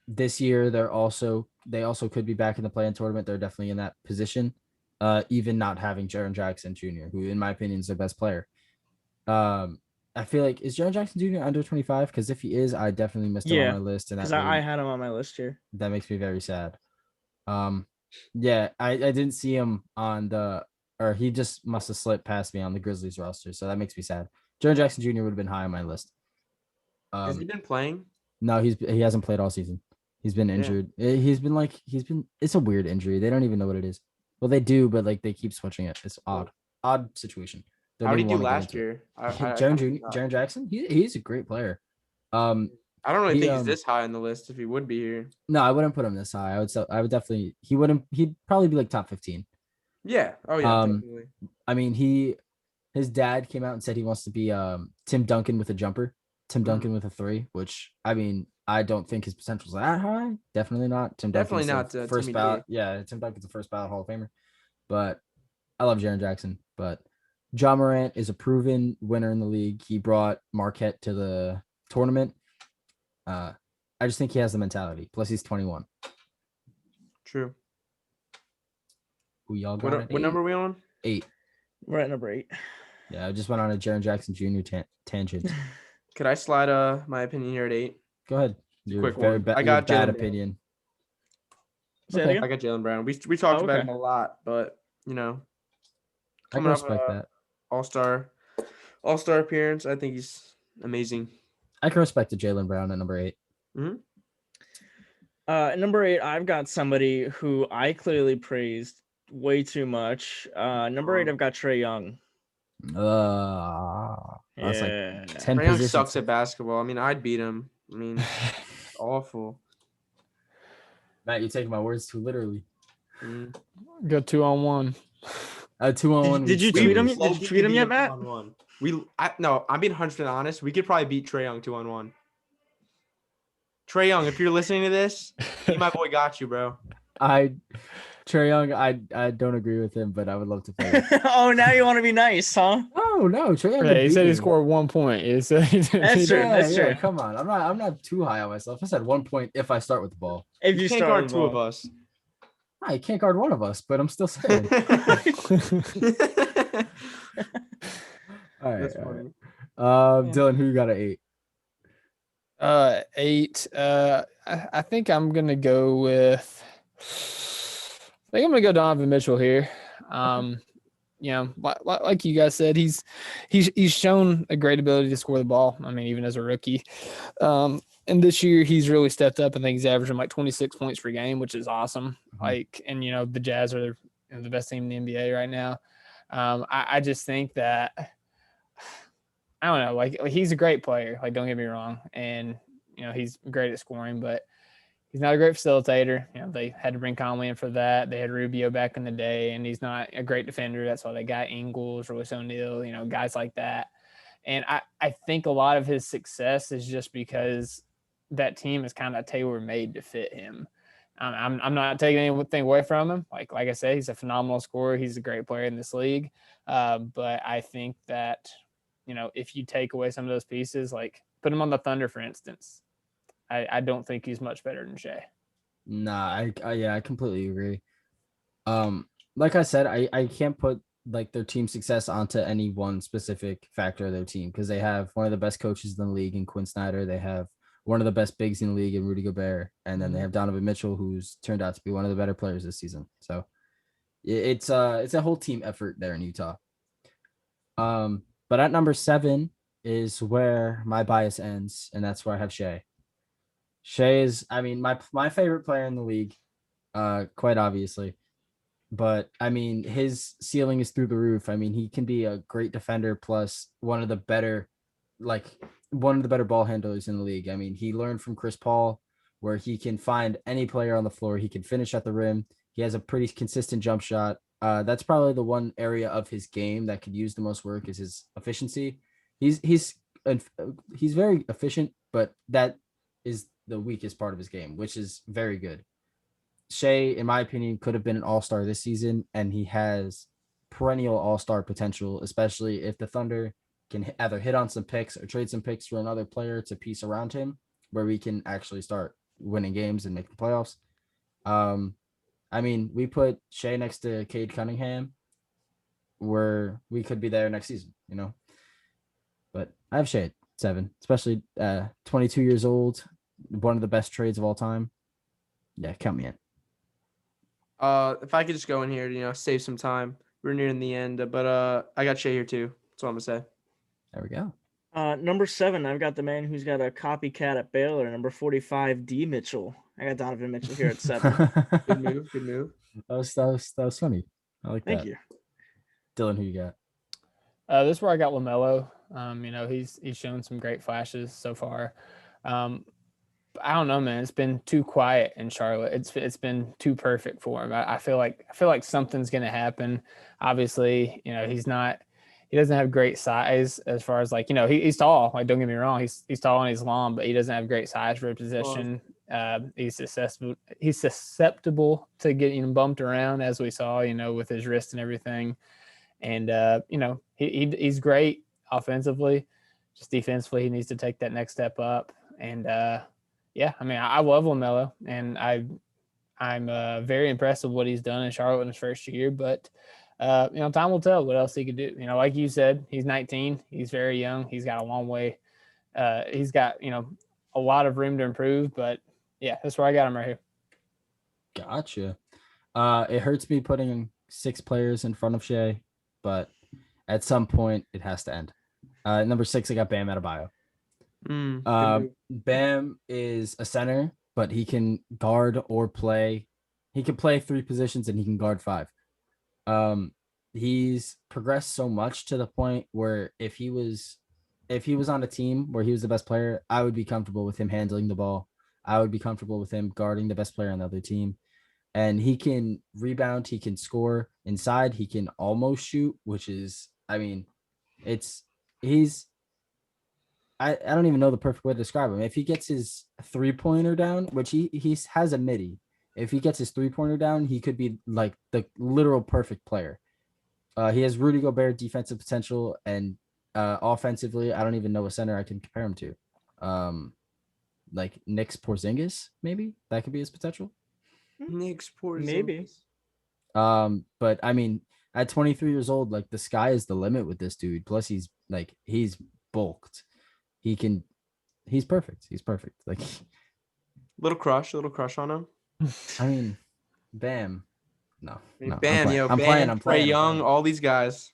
This year they also could be back in the play-in tournament. They're definitely in that position. Even not having Jaren Jackson Jr., who in my opinion is their best player. I feel like, is Jaren Jackson Jr. under 25? Because if he is, I definitely missed him on my list, and I had him on my list here. That makes me very sad. Yeah, I didn't see him or he just must have slipped past me on the Grizzlies roster, so that makes me sad. Jaren Jackson Jr. would have been high on my list. Has he been playing? No, he hasn't played all season. He's been injured. It's a weird injury. They don't even know what it is. Well, they do, but like they keep switching it. It's odd situation. How did he do last year? Jaren Jackson, he's a great player. I don't really think he's this high on the list if he would be here. No, I wouldn't put him this high. I would definitely. He'd probably be like top 15. Yeah. Oh yeah. Definitely. I mean, his dad came out and said he wants to be Tim Duncan with a jumper, Tim Duncan with a 3, which I mean, I don't think his potential is that high. Definitely not. Tim Duncan's definitely not first ballot. Yeah, Tim Duncan's the first ballot Hall of Famer. But I love Jaren Jackson. But Ja Morant is a proven winner in the league. He brought Marquette to the tournament. I just think he has the mentality. Plus, he's 21. True. Who y'all got What, at what 8? number are we on? 8. We're at number 8. Yeah, I just went on a Jaren Jackson Jr. Tangent. Could I slide my opinion here at 8? Go ahead. Your Quick very one. I your got bad Jaylen Brown. opinion. Say that Okay. again? I got Jaylen Brown. We talked about okay. him a lot, but I can coming off respect that. all-star appearance, I think he's amazing. I can respect the Jaylen Brown at number 8. At number 8, I've got somebody who I clearly praised way too much. Number 8, I've got Trae Young. That's like Yeah. 10 Trae Young positions. sucks at basketball. I mean, I'd beat him. I mean, awful. Matt, you're taking my words too literally. Go 2-on-1. 2-on-1. Did you tweet him? Did you tweet him yet, Matt? No, I'm being 100% honest. We could probably beat Trae Young 2-on-1. Trae Young, if you're listening to this, be my boy got you, bro. Trae Young, I don't agree with him, but I would love to play him. Oh, now you want to be nice, huh? Oh no, Trae Young. Yeah, he said he scored. scored 1 point. That's true. That's true. Come on, I'm not too high on myself. I said 1 point if I start with the ball. If you can't start guard with two of ball. us. I can't guard one of us, but I'm still saying. All right. That's all funny. right. Dylan, who you got at 8? 8. I think I'm gonna go with. I think I'm gonna go Donovan Mitchell here. You know, like you guys said, he's shown a great ability to score the ball. I mean, even as a rookie. And this year he's really stepped up. I think he's averaging like 26 points per game, which is awesome. Like, and you know, the Jazz are the best team in the NBA right now. I just think that I don't know, like he's a great player. Like, don't get me wrong, and you know he's great at scoring, but he's not a great facilitator. You know, they had to bring Conley in for that. They had Rubio back in the day, and he's not a great defender. That's why they got Ingles, Royce O'Neal, you know, guys like that. And I think a lot of his success is just because that team is kind of tailor-made to fit him. I'm not taking anything away from him. Like I said, he's a phenomenal scorer. He's a great player in this league. But I think that, you know, if you take away some of those pieces, like put him on the Thunder, for instance, I don't think he's much better than Shea. Nah, I completely agree. Like I said, I can't put like their team success onto any one specific factor of their team because they have one of the best coaches in the league in Quinn Snyder. They have one of the best bigs in the league in Rudy Gobert, and then they have Donovan Mitchell, who's turned out to be one of the better players this season. So it's a whole team effort there in Utah. But at number 7 is where my bias ends, and that's where I have Shea. Shea is, I mean, my favorite player in the league, quite obviously. But I mean, his ceiling is through the roof. I mean, he can be a great defender plus one of the better ball handlers in the league. I mean, he learned from Chris Paul, where he can find any player on the floor. He can finish at the rim. He has a pretty consistent jump shot. That's probably the one area of his game that could use the most work is his efficiency. He's very efficient, but that is the weakest part of his game, which is very good. Shea, in my opinion, could have been an all-star this season, and he has perennial all-star potential, especially if the Thunder can either hit on some picks or trade some picks for another player to piece around him, where we can actually start winning games and making playoffs. I mean, we put Shea next to Cade Cunningham, where we could be there next season, you know. But I have Shea at 7, especially 22 years old, one of the best trades of all time. Yeah, count me in. If I could just go in here, you know, save some time. We're nearing the end, but I got Shea here too. That's what I'm gonna say. There we go. Number 7, I've got the man who's got a copycat at Baylor, number 45, D. Mitchell. I got Donovan Mitchell here at 7. Good move. Good move. That was funny. I like that. Thank you. Dylan, who you got? This is where I got LaMelo. You know, he's shown some great flashes so far. I don't know, man. It's been too quiet in Charlotte. It's been too perfect for him. I feel like something's gonna happen. Obviously, you know, he doesn't have great size as far as like, you know, he's tall. Like, don't get me wrong, he's tall and he's long, but he doesn't have great size for a position. He's susceptible to getting bumped around, as we saw, you know, with his wrist and everything. And you know, he's great offensively. Just defensively, he needs to take that next step up. And Yeah, I mean, I love LaMelo, and I'm very impressed with what he's done in Charlotte in his first year. But time will tell what else he could do. Like you said, he's 19. He's very young. He's got a long way. He's got a lot of room to improve. But yeah, that's where I got him right here. Gotcha. It hurts me putting 6 players in front of Shea, but at some point it has to end. Number 6, I got Bam Adebayo. Bam is a center, but he can guard or play. He can play 3 positions and he can guard 5. He's progressed so much to the point where if he was on a team where he was the best player, I would be comfortable with him handling the ball. I would be comfortable with him guarding the best player on the other team. And he can rebound, he can score inside, he can almost shoot, which is, I mean, I don't even know the perfect way to describe him. If he gets his 3-pointer down, which he has a midi, if he gets his 3-pointer down, he could be like the literal perfect player. He has Rudy Gobert defensive potential, and offensively, I don't even know a center I can compare him to. Like Nick's Porzingis, maybe that could be his potential. Nick's Porzingis. Maybe. But I mean, at 23 years old, like the sky is the limit with this dude. Plus, he's bulked. He's perfect. He's perfect. Like little crush on him. I mean, Bam. No. Bam, I'm playing. Trae Young, all these guys.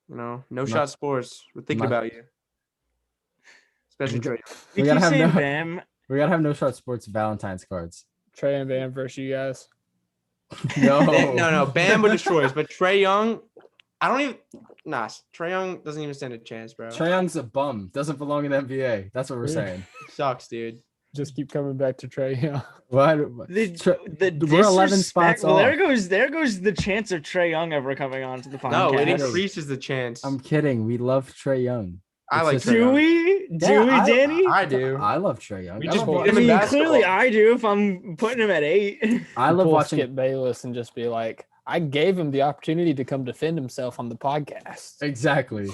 No shot sports. We're thinking about you. Especially Trae Young. We keep saying Bam. We gotta have no shot sports Valentine's cards. Trae and Bam versus you guys. No. Bam would destroy us, but Trae Young, Trae Young doesn't even stand a chance, bro. Trae Young's a bum. Doesn't belong in the NBA. That's what we're saying. Sucks, dude. Just keep coming back to Trae Young. What? We're 11 spots off. There goes the chance of Trae Young ever coming on to the podcast. No, it increases the chance. I'm kidding. We love Trae Young. I like Trae Young. Do we, Danny? I do. I love Trae Young. Clearly I do if I'm putting him at 8. I love watching Skip Bayless and just be like, I gave him the opportunity to come defend himself on the podcast. Exactly.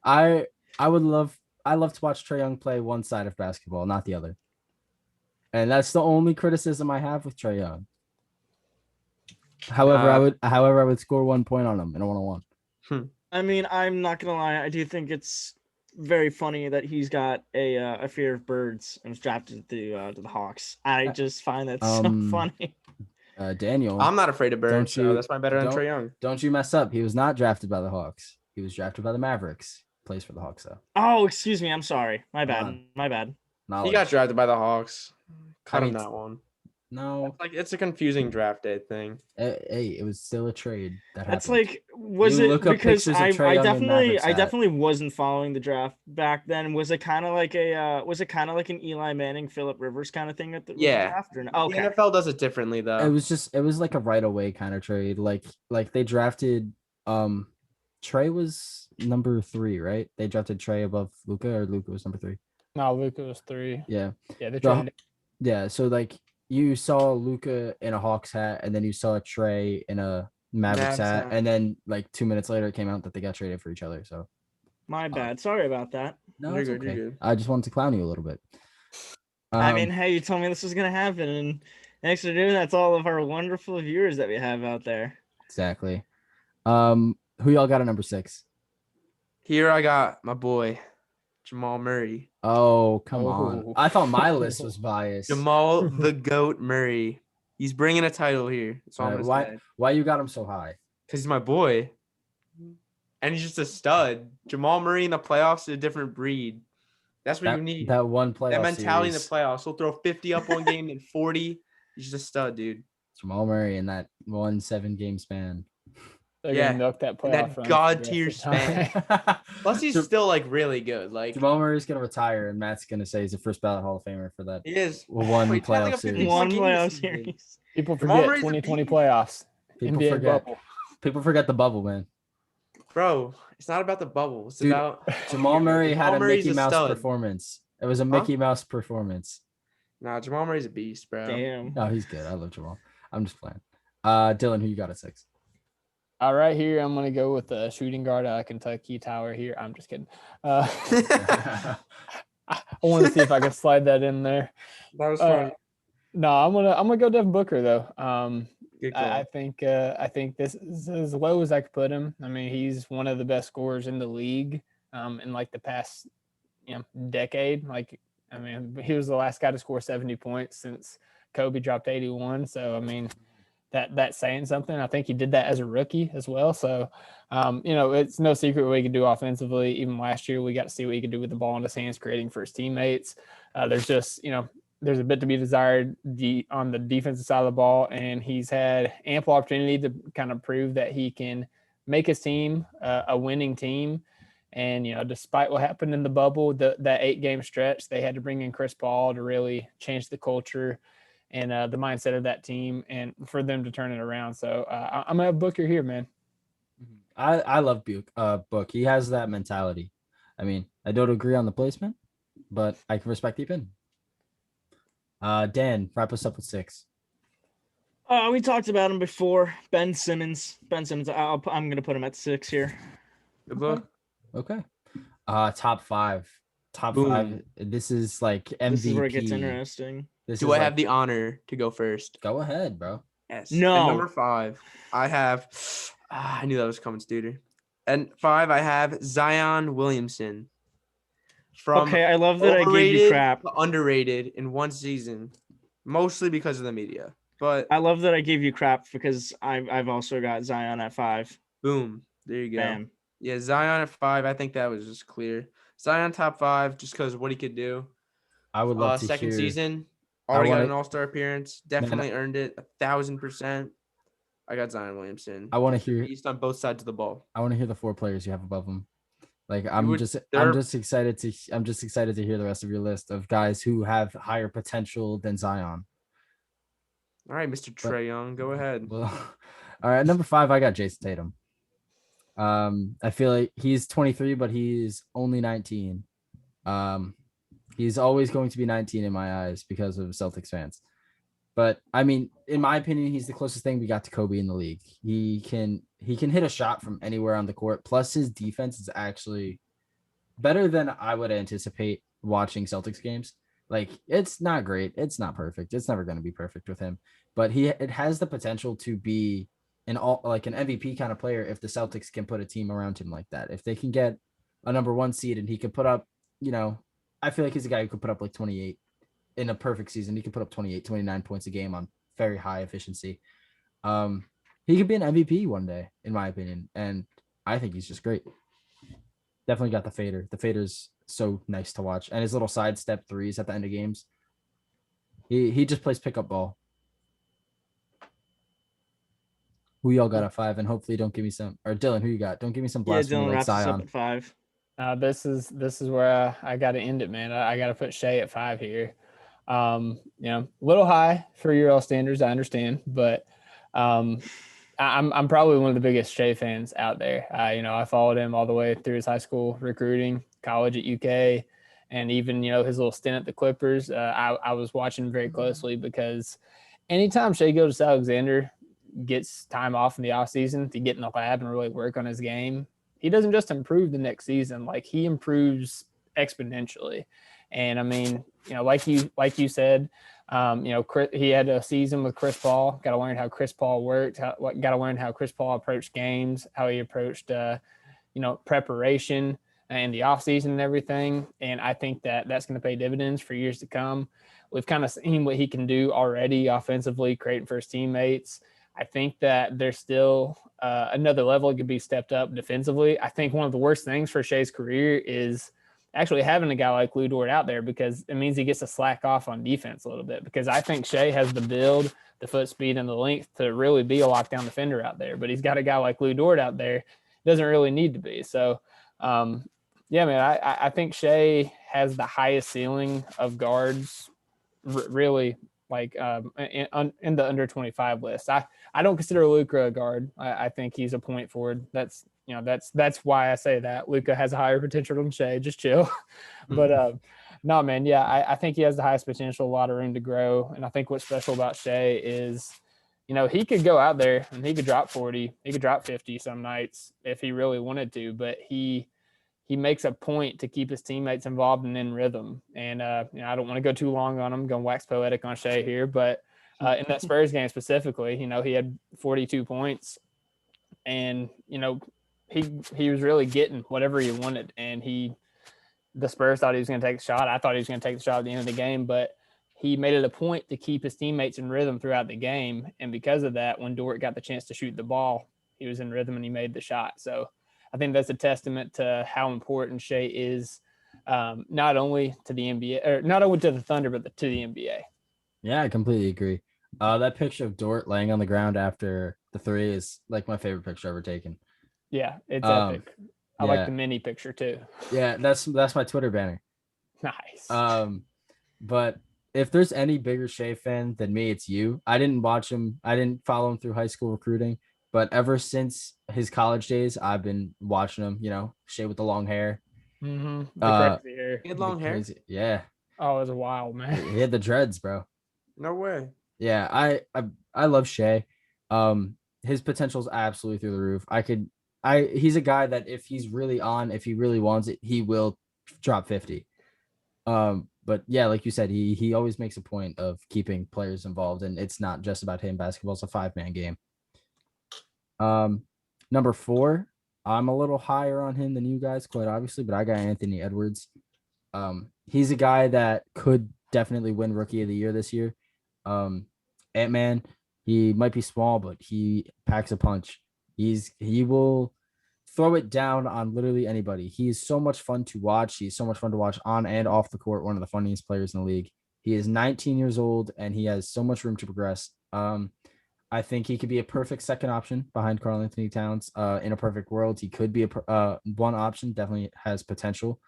I love to watch Trae Young play one side of basketball, not the other. And that's the only criticism I have with Trae Young. However, I would score 1 point on him in a 1-on-1. I mean, I'm not gonna lie. I do think it's very funny that he's got a fear of birds and was drafted to the Hawks. I just find that so funny. Daniel, I'm not afraid of birds, so that's why I'm better than Trae Young. Don't you mess up. He was not drafted by the Hawks. He was drafted by the Mavericks. Plays for the Hawks though. Oh, excuse me. I'm sorry. My bad. He got drafted by the Hawks. Cut him that one. No, it's a confusing draft day thing. Hey, it was still a trade. That's like, was it because I definitely wasn't following the draft back then. Was it kind of like an Eli Manning, Phillip Rivers kind of thing at the draft? Or no? Okay. The NFL does it differently though. It was like a right away kind of trade. Like they drafted Trey was number 3, right? They drafted Trey above Luka, or Luka was number 3. No, Luka was 3. Yeah. Yeah, they traded. Yeah, so like you saw Luka in a Hawks hat, and then you saw Trey in a Mavericks hat, and then like 2 minutes later it came out that they got traded for each other. So my bad. Sorry about that. No, it's okay. You're good. I just wanted to clown you a little bit. I mean, hey, you told me this was gonna happen, and thanks for doing that to all of our wonderful viewers that we have out there. Exactly. Who y'all got at number 6? Here I got my boy Jamal Murray. Oh, come on. I thought my list was biased. Jamal the GOAT Murray. He's bringing a title here. That's all I'm gonna say. Why you got him so high? Because he's my boy. And he's just a stud. Jamal Murray in the playoffs is a different breed. That's what you need. That one playoff That mentality series. In the playoffs. He'll throw 50 up one game and 40. He's just a stud, dude. Jamal Murray in that 7-game span. They're gonna milk that playoff that god tier span. Plus, he's still like really good. Like Jamal Murray's gonna retire, and Matt's gonna say he's a first ballot Hall of Famer for that. He is playoff series. One playoff series. People forget 2020 playoffs. People forget the bubble, man. Bro, it's not about the bubble. It's about Jamal Murray had a Mickey Mouse performance. It was a Mickey Mouse performance. Nah, Jamal Murray's a beast, bro. Damn. No, he's good. I love Jamal. I'm just playing. Dylan, who you got at 6? All right, here I'm gonna go with the shooting guard, Kentucky Tower. Here, I'm just kidding. wanted to see if I could slide that in there. That was fun. No, I'm gonna go Devin Booker though. Good call. I think this is as low as I could put him. I mean, he's one of the best scorers in the league in like the past decade. Like, I mean, he was the last guy to score 70 points since Kobe dropped 81. So I mean, that's saying something. I think he did that as a rookie as well. So it's no secret what he can do offensively. Even last year, we got to see what he could do with the ball in his hands, creating for his teammates. There's just there's a bit to be desired on the defensive side of the ball, and he's had ample opportunity to kind of prove that he can make his team a winning team. And, despite what happened in the bubble, that 8-game stretch, they had to bring in Chris Paul to really change the culture and the mindset of that team and for them to turn it around. So I'm going to have Booker here, man. I love Book. He has that mentality. I mean, I don't agree on the placement, but I can respect the opinion. Dan, wrap us up with 6. We talked about him before. Ben Simmons. I'm going to put him at 6 here. Good luck. Okay. Top 5. Boom. 5. This is like MVP. This is where it gets interesting. Do I have the honor to go first? Go ahead, bro. Yes. No. And number 5, I have. I knew that was coming, Studer. And 5, I have Zion Williamson. Okay, I love that I gave you crap. Underrated in one season, mostly because of the media. But I love that I gave you crap because I've also got Zion at 5. Boom. There you go. Bam. Yeah, Zion at 5. I think that was just clear. Zion top 5, just because of what he could do. I would love to second hear. Season, already got an All-Star appearance. Definitely earned it 1,000%. I got Zion Williamson. I want to hear. He's on both sides of the ball. I want to hear the 4 players you have above him. Like I'm just excited to hear the rest of your list of guys who have higher potential than Zion. All right, Mr. Trae Young, go ahead. Well, all right, number 5, I got Jason Tatum. I feel like he's 23, but he's only 19. He's always going to be 19 in my eyes because of Celtics fans. But I mean, in my opinion, he's the closest thing we got to Kobe in the league. He can hit a shot from anywhere on the court. Plus, his defense is actually better than I would anticipate watching Celtics games. Like, it's not great. It's not perfect. It's never going to be perfect with him. But it has the potential to be an MVP kind of player if the Celtics can put a team around him like that. If they can get a number 1 seed and he could put up, I feel like he's a guy who could put up like 28 in a perfect season. He could put up 28, 29 points a game on very high efficiency. He could be an MVP one day, in my opinion. And I think he's just great. Definitely got the fader. The fader's so nice to watch. And his little sidestep threes at the end of games. He just plays pickup ball. Who y'all got at 5? And hopefully don't give me some, or Dylan, who you got? Don't give me some blasphemy Dylan like wraps us up Zion. at 5. This is where I got to end it, man. I got to put Shea at 5 here. A little high for your all standards, I understand, but I'm probably one of the biggest Shea fans out there. I followed him all the way through his high school recruiting, college at UK, and even his little stint at the Clippers. I was watching very closely because anytime Shea Gilgeous-Alexander gets time off in the off season to get in the lab and really work on his game, he doesn't just improve the next season. Like, he improves exponentially. And I mean, like you said, he had a season with Chris Paul. Got to learn how Chris Paul worked. Got to learn how Chris Paul approached games, how he approached, preparation and the offseason and everything. And I think that's going to pay dividends for years to come. We've kind of seen what he can do already offensively, creating for his teammates. I think that there's still another level that could be stepped up defensively. I think one of the worst things for Shea's career is actually having a guy like Lou Dort out there, because it means he gets to slack off on defense a little bit, because I think Shea has the build, the foot speed, and the length to really be a lockdown defender out there. But he's got a guy like Lou Dort out there, doesn't really need to be. So, man, I think Shea has the highest ceiling of guards, really, like in the under 25 list. I don't consider Luka a guard. I think he's a point forward. That's why I say that Luka has a higher potential than Shea. Just chill. But no, man, yeah, I think he has the highest potential, a lot of room to grow. And I think what's special about Shea is, he could go out there and he could drop 40, he could drop 50 some nights if he really wanted to, but he he makes a point to keep his teammates involved and in rhythm. And I don't want to go too long on him, going wax poetic on Shea here, but in that Spurs game specifically, he had 42 points, and he was really getting whatever he wanted, and the Spurs thought he was going to take the shot. I thought he was going to take the shot at the end of the game, but he made it a point to keep his teammates in rhythm throughout the game. And because of that, when Dort got the chance to shoot the ball, he was in rhythm and he made the shot. So I think that's a testament to how important Shea is, not only to the NBA, or not only to the Thunder, but to the NBA. Yeah, I completely agree. That picture of Dort laying on the ground after the three is like my favorite picture ever taken. Yeah, it's epic. I like yeah. the mini picture too. Yeah, that's my Twitter banner. Nice. But if there's any bigger Shea fan than me, it's you. I didn't watch him. I didn't follow him through high school recruiting, but ever since his college days, I've been watching him. Shea with the long hair. The crazy hair. He had long hair. Yeah. Oh, it was wild, man. He had the dreads, bro. No way. Yeah, I love Shea. His potential is absolutely through the roof. He's a guy that if he's really on, if he really wants it, he will drop 50. But yeah, like you said, he always makes a point of keeping players involved, and it's not just about him. Basketball's a 5-man game. Number 4, I'm a little higher on him than you guys, quite obviously, but I got Anthony Edwards. He's a guy that could definitely win Rookie of the Year this year. Ant-Man, he might be small, but he packs a punch. He will throw it down on literally anybody. He's so much fun to watch. He's so much fun to watch on and off the court. One of the funniest players in the league. He is 19 years old and he has so much room to progress. I think he could be a perfect second option behind Karl-Anthony Towns. In a perfect world, he could be one option. Definitely has potential.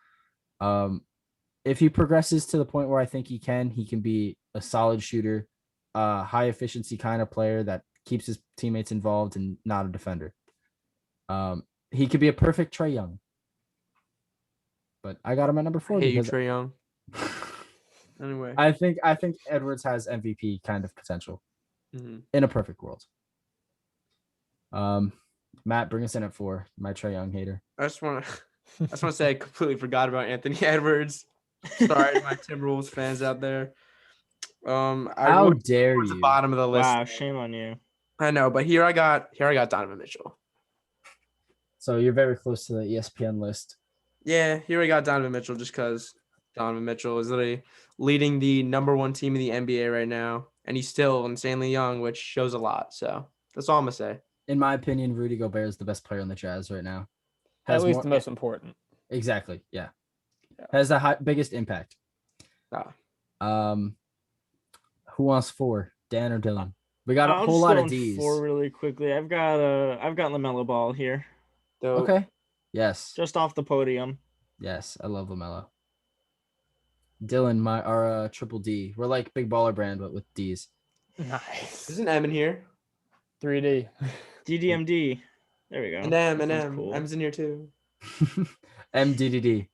If he progresses to the point where I think he can be a solid shooter, high efficiency kind of player that keeps his teammates involved and not a defender. He could be a perfect Trae Young. But I got him at number 4. I hate you, Trae Young. Anyway. I think Edwards has MVP kind of potential in a perfect world. Matt, bring us in at 4. My Trae Young hater. I just want to say I completely forgot about Anthony Edwards. Sorry, my Timberwolves fans out there. How dare you? The bottom of the list. Wow, shame on you. I know, but here I got Donovan Mitchell. So you're very close to the ESPN list. Yeah, here we got Donovan Mitchell just because Donovan Mitchell is literally leading the number 1 team in the NBA right now, and he's still insanely young, which shows a lot. So that's all I'm gonna say. In my opinion, Rudy Gobert is the best player on the Jazz right now. At least the most important. Exactly. Yeah. Has the biggest impact. Who wants 4? Dan or Dylan? We got a whole lot of D's. 4 really quickly. I've got LaMelo Ball here. Dope. Okay. Yes. Just off the podium. Yes, I love LaMelo. Dylan, our triple D. We're like Big Baller Brand, but with D's. Nice. Isn't M in here? 3D. DDMD. There we go. And M. Cool. M's in here too. MDDD.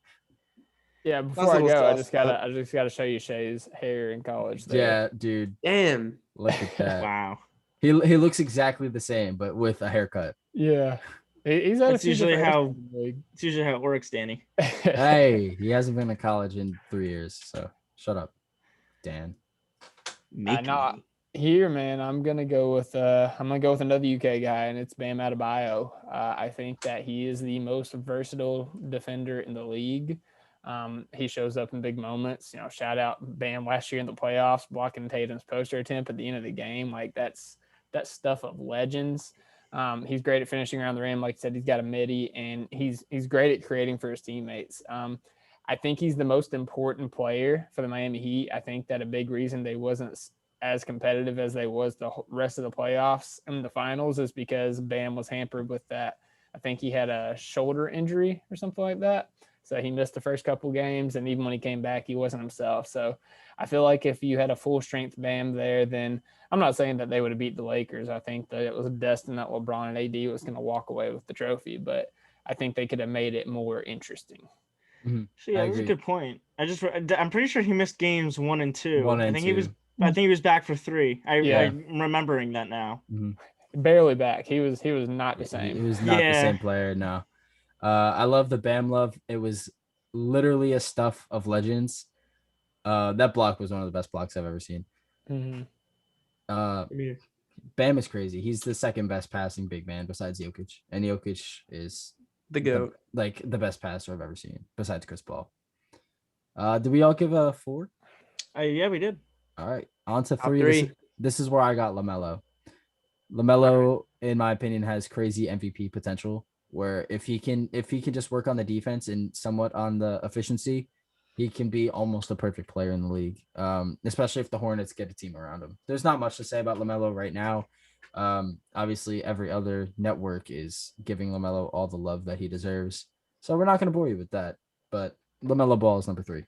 Yeah, before I go, I just gotta show you Shea's hair in college. There. Yeah, dude. Damn. Look at that. Wow. He looks exactly the same, but with a haircut. Yeah. He's That's usually how it works, Danny. Hey, he hasn't been to college in 3 years, so shut up, Dan. Here, man, I'm gonna go with another UK guy, and it's Bam Adebayo. I think that he is the most versatile defender in the league. He shows up in big moments. Shout out Bam last year in the playoffs, blocking Tatum's poster attempt at the end of the game. Like that's stuff of legends. He's great at finishing around the rim. Like I said, he's got a midi, and he's great at creating for his teammates. I think he's the most important player for the Miami Heat. I think that a big reason they wasn't as competitive as they was the rest of the playoffs and the finals is because Bam was hampered with that. I think he had a shoulder injury or something like that. So he missed the first couple games, and even when he came back, he wasn't himself. So I feel like if you had a full-strength Bam there, then I'm not saying that they would have beat the Lakers. I think that it was destined that LeBron and AD was going to walk away with the trophy, but I think they could have made it more interesting. Mm-hmm. So yeah, that's a good point. I'm pretty sure he missed games 1 and 2. I think he was back for 3. I'm remembering that now. Mm-hmm. Barely back. He was not the same. He was not the same player. No. I love the Bam love. It was literally a stuff of legends. That block was one of the best blocks I've ever seen. Mm-hmm. Bam is crazy. He's the second best passing big man besides Jokic, and Jokic is The GOAT. the best passer I've ever seen besides Chris Paul. Did we all give a 4? Yeah, we did. All right, on to Top 3. three. This is where I got LaMelo. LaMelo, in my opinion, has crazy MVP potential. Where if he can just work on the defense and somewhat on the efficiency, he can be almost a perfect player in the league. Especially if the Hornets get a team around him. There's not much to say about LaMelo right now. Obviously, every other network is giving LaMelo all the love that he deserves. So we're not going to bore you with that. But LaMelo Ball is number 3.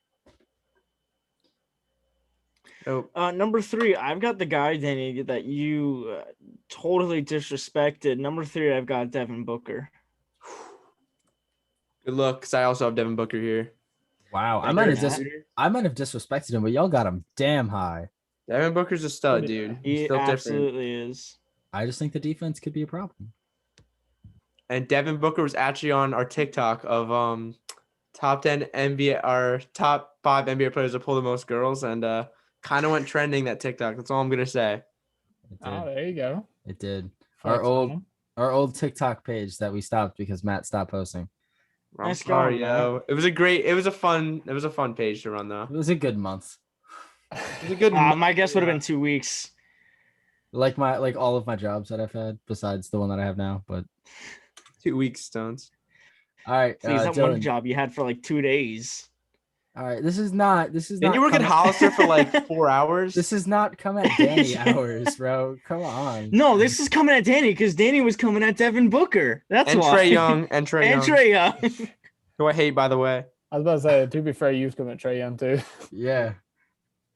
Oh, Number 3, I've got the guy, Danny, that you totally disrespected. Number 3, I've got Devin Booker. good luck, because I also have Devin Booker here. Wow, I Thank might you, have Matt. I might have disrespected him, but y'all got him damn high. Devin Booker's a stud, What did dude. He's He still different. absolutely is. I just think the defense could be a problem. And Devin Booker was actually on our TikTok of top 10 NBA or top 5 NBA players that pull the most girls, and kind of went trending that TikTok. That's all I'm gonna say. It did. Oh, there you go. It did. Flex on him. Our old TikTok page that we stopped because Matt stopped posting. I'm Nice sorry, going, man. yo. It was a fun page to run though. It was a good month. It was a good. My guess would have been 2 weeks. Like all of my jobs that I've had besides the one that I have now. But 2 weeks, Stones. all right, Please, that one Dylan. job you had for like 2 days. All right, this is not. Then you work at Hollister for like 4 hours. This is not come at Danny hours, bro. Come on. No, this is coming at Danny because Danny was coming at Devin Booker. That's and why. Trae Young and Trae Young. Trae Young. Who I hate, by the way. I was about to say, to be fair, you've come at Trae Young too. Yeah.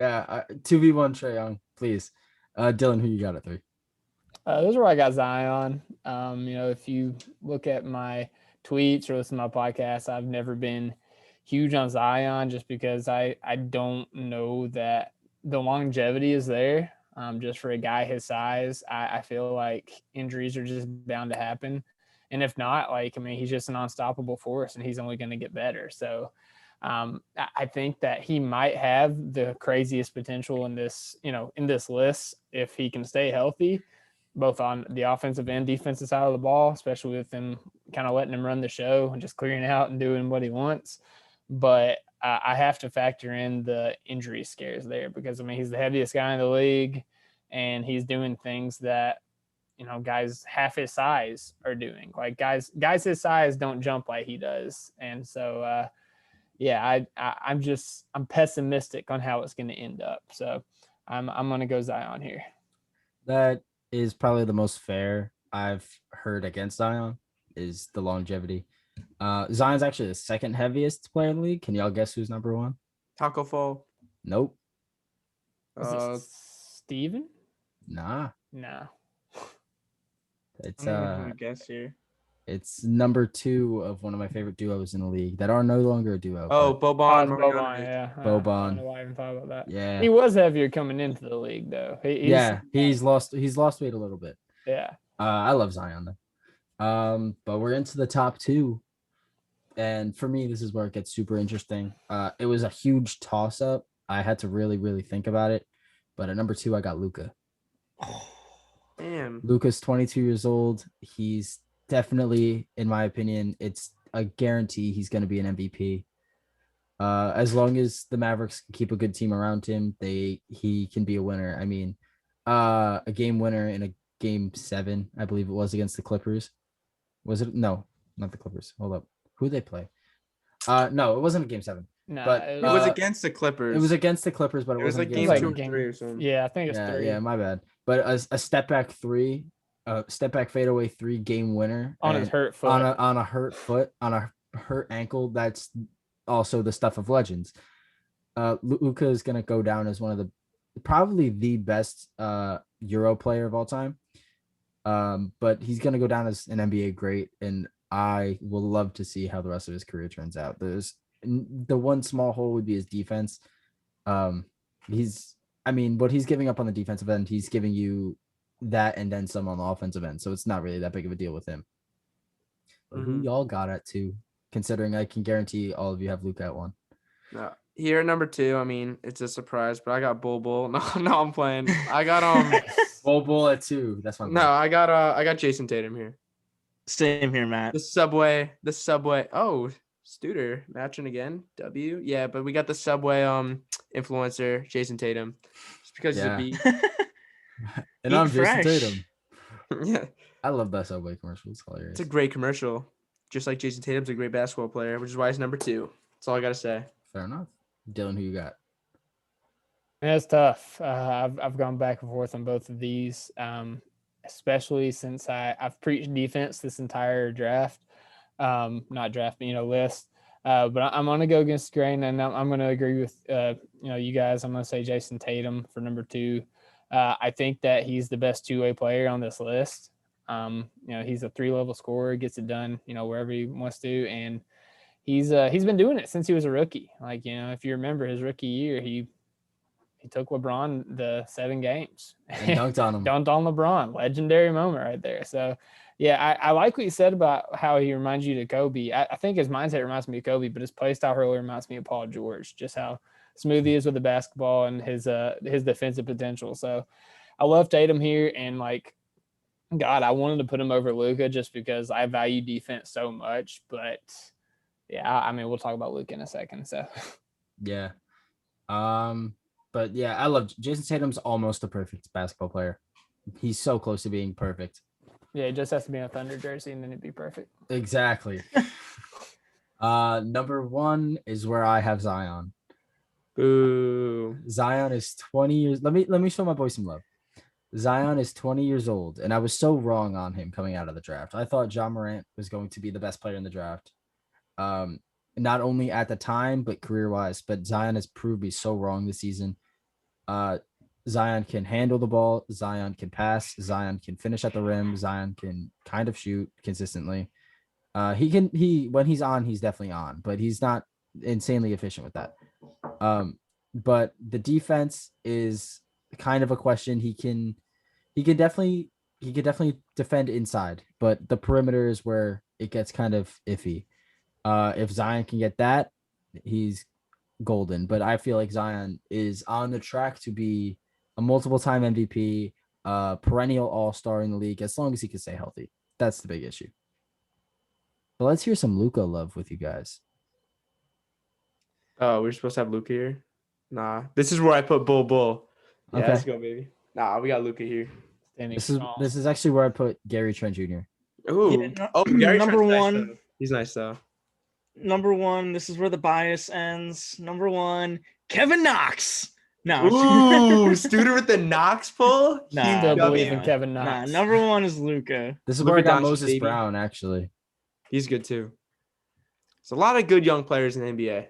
2v1 Trae Young, please. Dylan, who you got at 3? This is where I got Zion. If you look at my tweets or listen to my podcast, I've never been huge on Zion just because I don't know that the longevity is there. Just for a guy his size, I feel like injuries are just bound to happen. And if not, he's just an unstoppable force and he's only going to get better. So I think that he might have the craziest potential in this list if he can stay healthy, both on the offensive and defensive side of the ball, especially with him kind of letting him run the show and just clearing out and doing what he wants. But I have to factor in the injury scares there because, he's the heaviest guy in the league and he's doing things that, guys half his size are doing. Like guys his size don't jump like he does. And so, I'm pessimistic on how it's going to end up. So I'm going to go Zion here. That is probably the most fair I've heard against Zion is the longevity. Zion's actually the second heaviest player in the league. Can y'all guess who's number 1? Taco Fall. Nope. Is it Steven? Nah. No. It's I guess here. it's number 2 of one of my favorite duos in the league that are no longer a duo. Oh, but Boban. Boban, yeah. I don't Boban. know why I even thought about that. Yeah. He was heavier coming into the league, though. He's lost weight a little bit. Yeah. I love Zion though. But we're into the top 2. And for me, this is where it gets super interesting. It was a huge toss up. I had to really, really think about it. But at number 2, I got Luka. Damn. Luka's 22 years old. He's definitely, in my opinion, it's a guarantee he's going to be an MVP. As long as the Mavericks keep a good team around him, he can be a winner. A game winner in a game 7, I believe it was against the Clippers. Was it? No, not the Clippers. Hold up. Who they play? No, it wasn't a game 7. No, But, It was against the Clippers. It was against the Clippers, but it It was wasn't like a game game 2 or 7. 3 or something. yeah, I think it's 3. Yeah, my bad. But a step back 3, step back fadeaway 3 game winner On his and hurt foot. on a hurt foot, on a hurt ankle. That's also the stuff of legends. Luka is gonna go down as one of probably the best Euro player of all time. But he's gonna go down as an NBA great, and I will love to see how the rest of his career turns out. The one small hole would be his defense. What he's giving up on the defensive end, he's giving you that and then some on the offensive end. So it's not really that big of a deal with him. But who y'all got at 2? Considering I can guarantee all of you have Luca at 1. No, here at number 2, I mean, it's a surprise, but I got Bull. No, I'm playing. I got Bull at 2. That's my no, I got Jason Tatum here. Same here, Matt. The subway. Oh, Studer matching again. W. Yeah, but we got the subway influencer Jason Tatum, just because he's a B. And Eat I'm fresh. Jason Tatum. Yeah, I love that Subway commercial. It's hilarious. it's a great commercial. Just like Jason Tatum's a great basketball player, which is why he's number 2. That's all I gotta say. Fair enough. Dylan, who you got? It's tough. I've gone back and forth on both of these, especially since I've preached defense this entire draft, not draft, but list. But I'm gonna go against the grain, and I'm gonna agree with you guys. I'm gonna say Jason Tatum for number 2. I think that he's the best two-way player on this list. He's a 3-level scorer, gets it done, wherever he wants to, and he's been doing it since he was a rookie. Like, if you remember his rookie year, he took LeBron the 7 games and dunked on him. Dunked on LeBron. Legendary moment right there. So, yeah, I like what you said about how he reminds you to Kobe. I think his mindset reminds me of Kobe, but his play style really reminds me of Paul George, just how smooth he is with the basketball and his defensive potential. So I love Tatum here, and God, I wanted to put him over Luka just because I value defense so much. But yeah, I mean, we'll talk about Luka in a second. So yeah. But yeah, I love Jason Tatum's almost a perfect basketball player. He's so close to being perfect. Yeah, it just has to be a Thunder jersey and then it'd be perfect. Exactly. Number 1 is where I have Zion. Boo. Zion is 20 years. Let me show my boy some love. Zion is 20 years old, and I was so wrong on him coming out of the draft. I thought Ja Morant was going to be the best player in the draft. Not only at the time, but career-wise. But Zion has proved me so wrong this season. Zion can handle the ball. Zion can pass. Zion can finish at the rim. Zion can kind of shoot consistently. When he's on, he's definitely on, but he's not insanely efficient with that. But the defense is kind of a question. He can definitely defend inside, but the perimeter is where it gets kind of iffy. If Zion can get that, he's golden. But I feel like Zion is on the track to be a multiple-time MVP, perennial all-star in the league, as long as he can stay healthy. That's the big issue. But let's hear some Luka love with you guys. Oh, we're supposed to have Luka here? Nah. This is where I put Bull. Yeah, Okay. let's go, baby. Nah, we got Luka here. This is actually where I put Gary Trent Jr. Ooh. Yeah, Gary number Trent's nice, 1. though. He's nice though. Number 1. This is where the bias ends. Number 1, Kevin Knox. No. Ooh, Studer with the Knox pull. Nah, Still nah, believe in nah. Kevin Nah, Knox. number 1 is Luka. This is Luka where I got Doncic, Moses baby. Brown, actually. He's good too. There's a lot of good young players in the NBA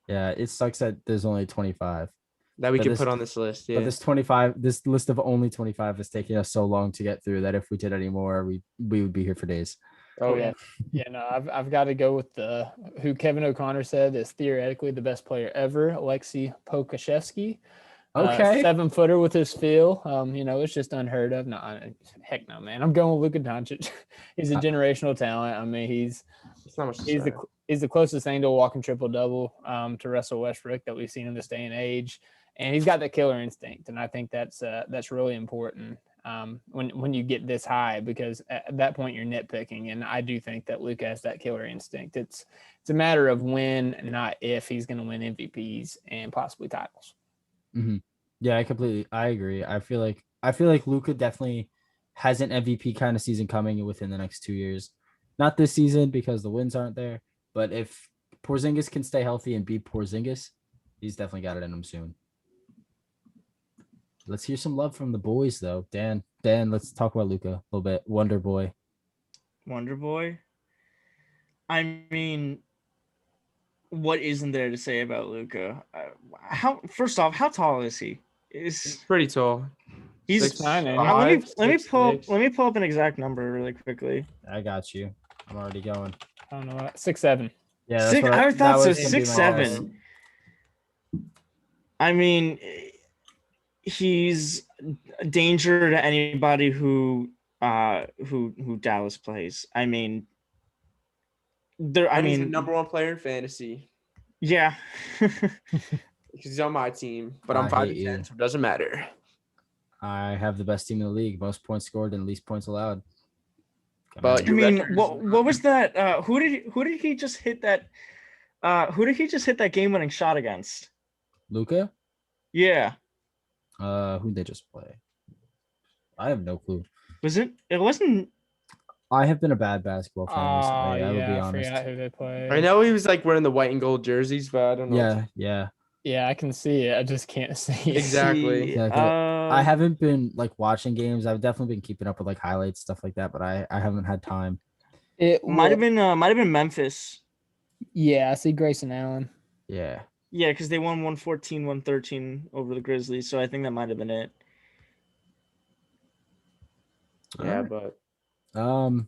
Yeah, it sucks that there's only 25. that we But can this- put on this list. Yeah. But this list of only 25 is taking us so long to get through that if we did any more, we would be here for days. Oh yeah. Yeah, no, I've got to go with who Kevin O'Connor said is theoretically the best player ever, Alexei Pokashevsky. Okay. 7-footer with his feel. It's just unheard of. No, heck no, man. I'm going with Luka Doncic. He's a generational talent. I mean, It's not much to say. he's the closest thing to a walking triple double to Russell Westbrook that we've seen in this day and age, and he's got that killer instinct, and I think that's really important when you get this high, because at that point you're nitpicking, and I do think that Luka has that killer instinct. It's a matter of when, not if, he's going to win MVPs and possibly titles. Mm-hmm. Yeah, I agree. I feel like Luka definitely has an MVP kind of season coming within the next 2 years. Not this season because the wins aren't there, but if Porzingis can stay healthy and be Porzingis, he's definitely got it in him soon. Let's hear some love from the boys, though. Dan, let's talk about Luka a little bit. Wonder Boy. I mean, what isn't there to say about Luka? First off, how tall is he? He's pretty tall. He's 6'9", let me pull up an exact number really quickly. I got you. I'm already going. I don't know, 6'7". Yeah, I thought so. was gonna be my 6'7". I mean, he's a danger to anybody who Dallas plays. I mean, There, I And he's the mean, number one player in fantasy yeah. because he's on my team. But I'm I 5 hate to 10, you. so it doesn't matter. I have the best team in the league, most points scored and least points allowed. Come But on. I your mean, record is what was that? Who did he just hit that? Who did he just hit that game-winning shot against? Luca? Yeah, Who'd they just play? I have no clue. was it? It wasn't. I have been a bad basketball fan Oh recently. I will be yeah, I honest. forgot who they played. I know he was like wearing the white and gold jerseys, but I don't know. Yeah, yeah. Yeah, I can see it. I just can't see it. Exactly. See, Yeah, 'cause I haven't been like watching games. I've definitely been keeping up with like highlights, stuff like that, but I haven't had time. It might have looked- been Memphis. Yeah, I see Grayson Allen. Yeah. Yeah, because they won 114, 113 over the Grizzlies, so I think that might have been it. Yeah, Alright. but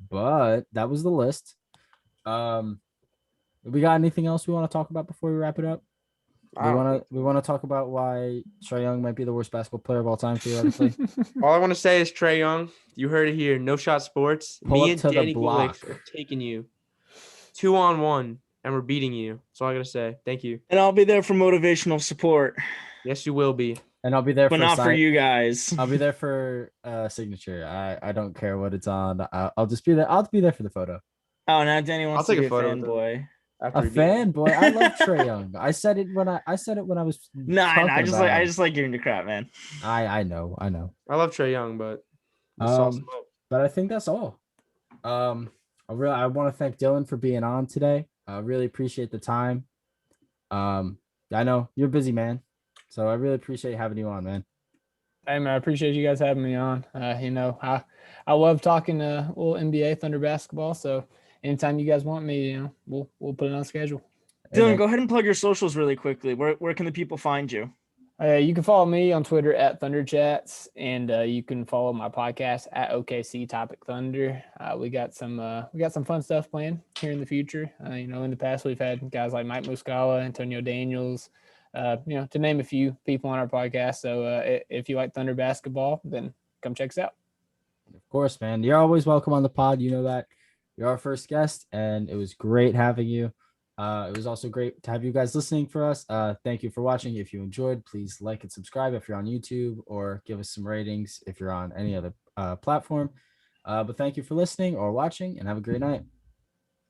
But that was the list. We got anything else we want to talk about before we wrap it up? I don't think We want to talk about why Trae Young might be the worst basketball player of all time theoretically. all I want to say is Trae Young. You heard it here. No Shot Sports. Pull Me up and to the Danny block. Gulick are taking you 2-on-1, and we're beating you. That's all I gotta say. Thank you. And I'll be there for motivational support, Yes, you will be. And I'll be there but for not for sign- you guys. I'll be there for signature. I don't care what it's on. I'll just be there. I'll be there for the photo. Oh, now Danny wants I'll to take be a a photo with him. fanboy. After A we beat him. fanboy. I love Trae Young. I said it when I was Nah, talking I just about like him. giving you crap, man. I know. I love Trae Young, but But I think that's all. I want to thank Dylan for being on today. I really appreciate the time. I know you're a busy, man, so I really appreciate having you on, man. Hey man, I appreciate you guys having me on. I love talking little NBA Thunder basketball. So anytime you guys want me, we'll put it on schedule. Hey, Dylan, man. go ahead and plug your socials really quickly. Where can the people find you? You can follow me on Twitter at ThunderChats, and you can follow my podcast at OKC Topic Thunder. We got some fun stuff planned here in the future. In the past we've had guys like Mike Muscala, Antonio Daniels, to name a few people on our podcast. So if you like Thunder basketball, then come check us out. Of course, man. You're always welcome on the pod. You know that. You're our first guest, and it was great having you. It was also great to have you guys listening for us. Thank you for watching. If you enjoyed, please like and subscribe if you're on YouTube, or give us some ratings if you're on any other platform. But thank you for listening or watching, and have a great night.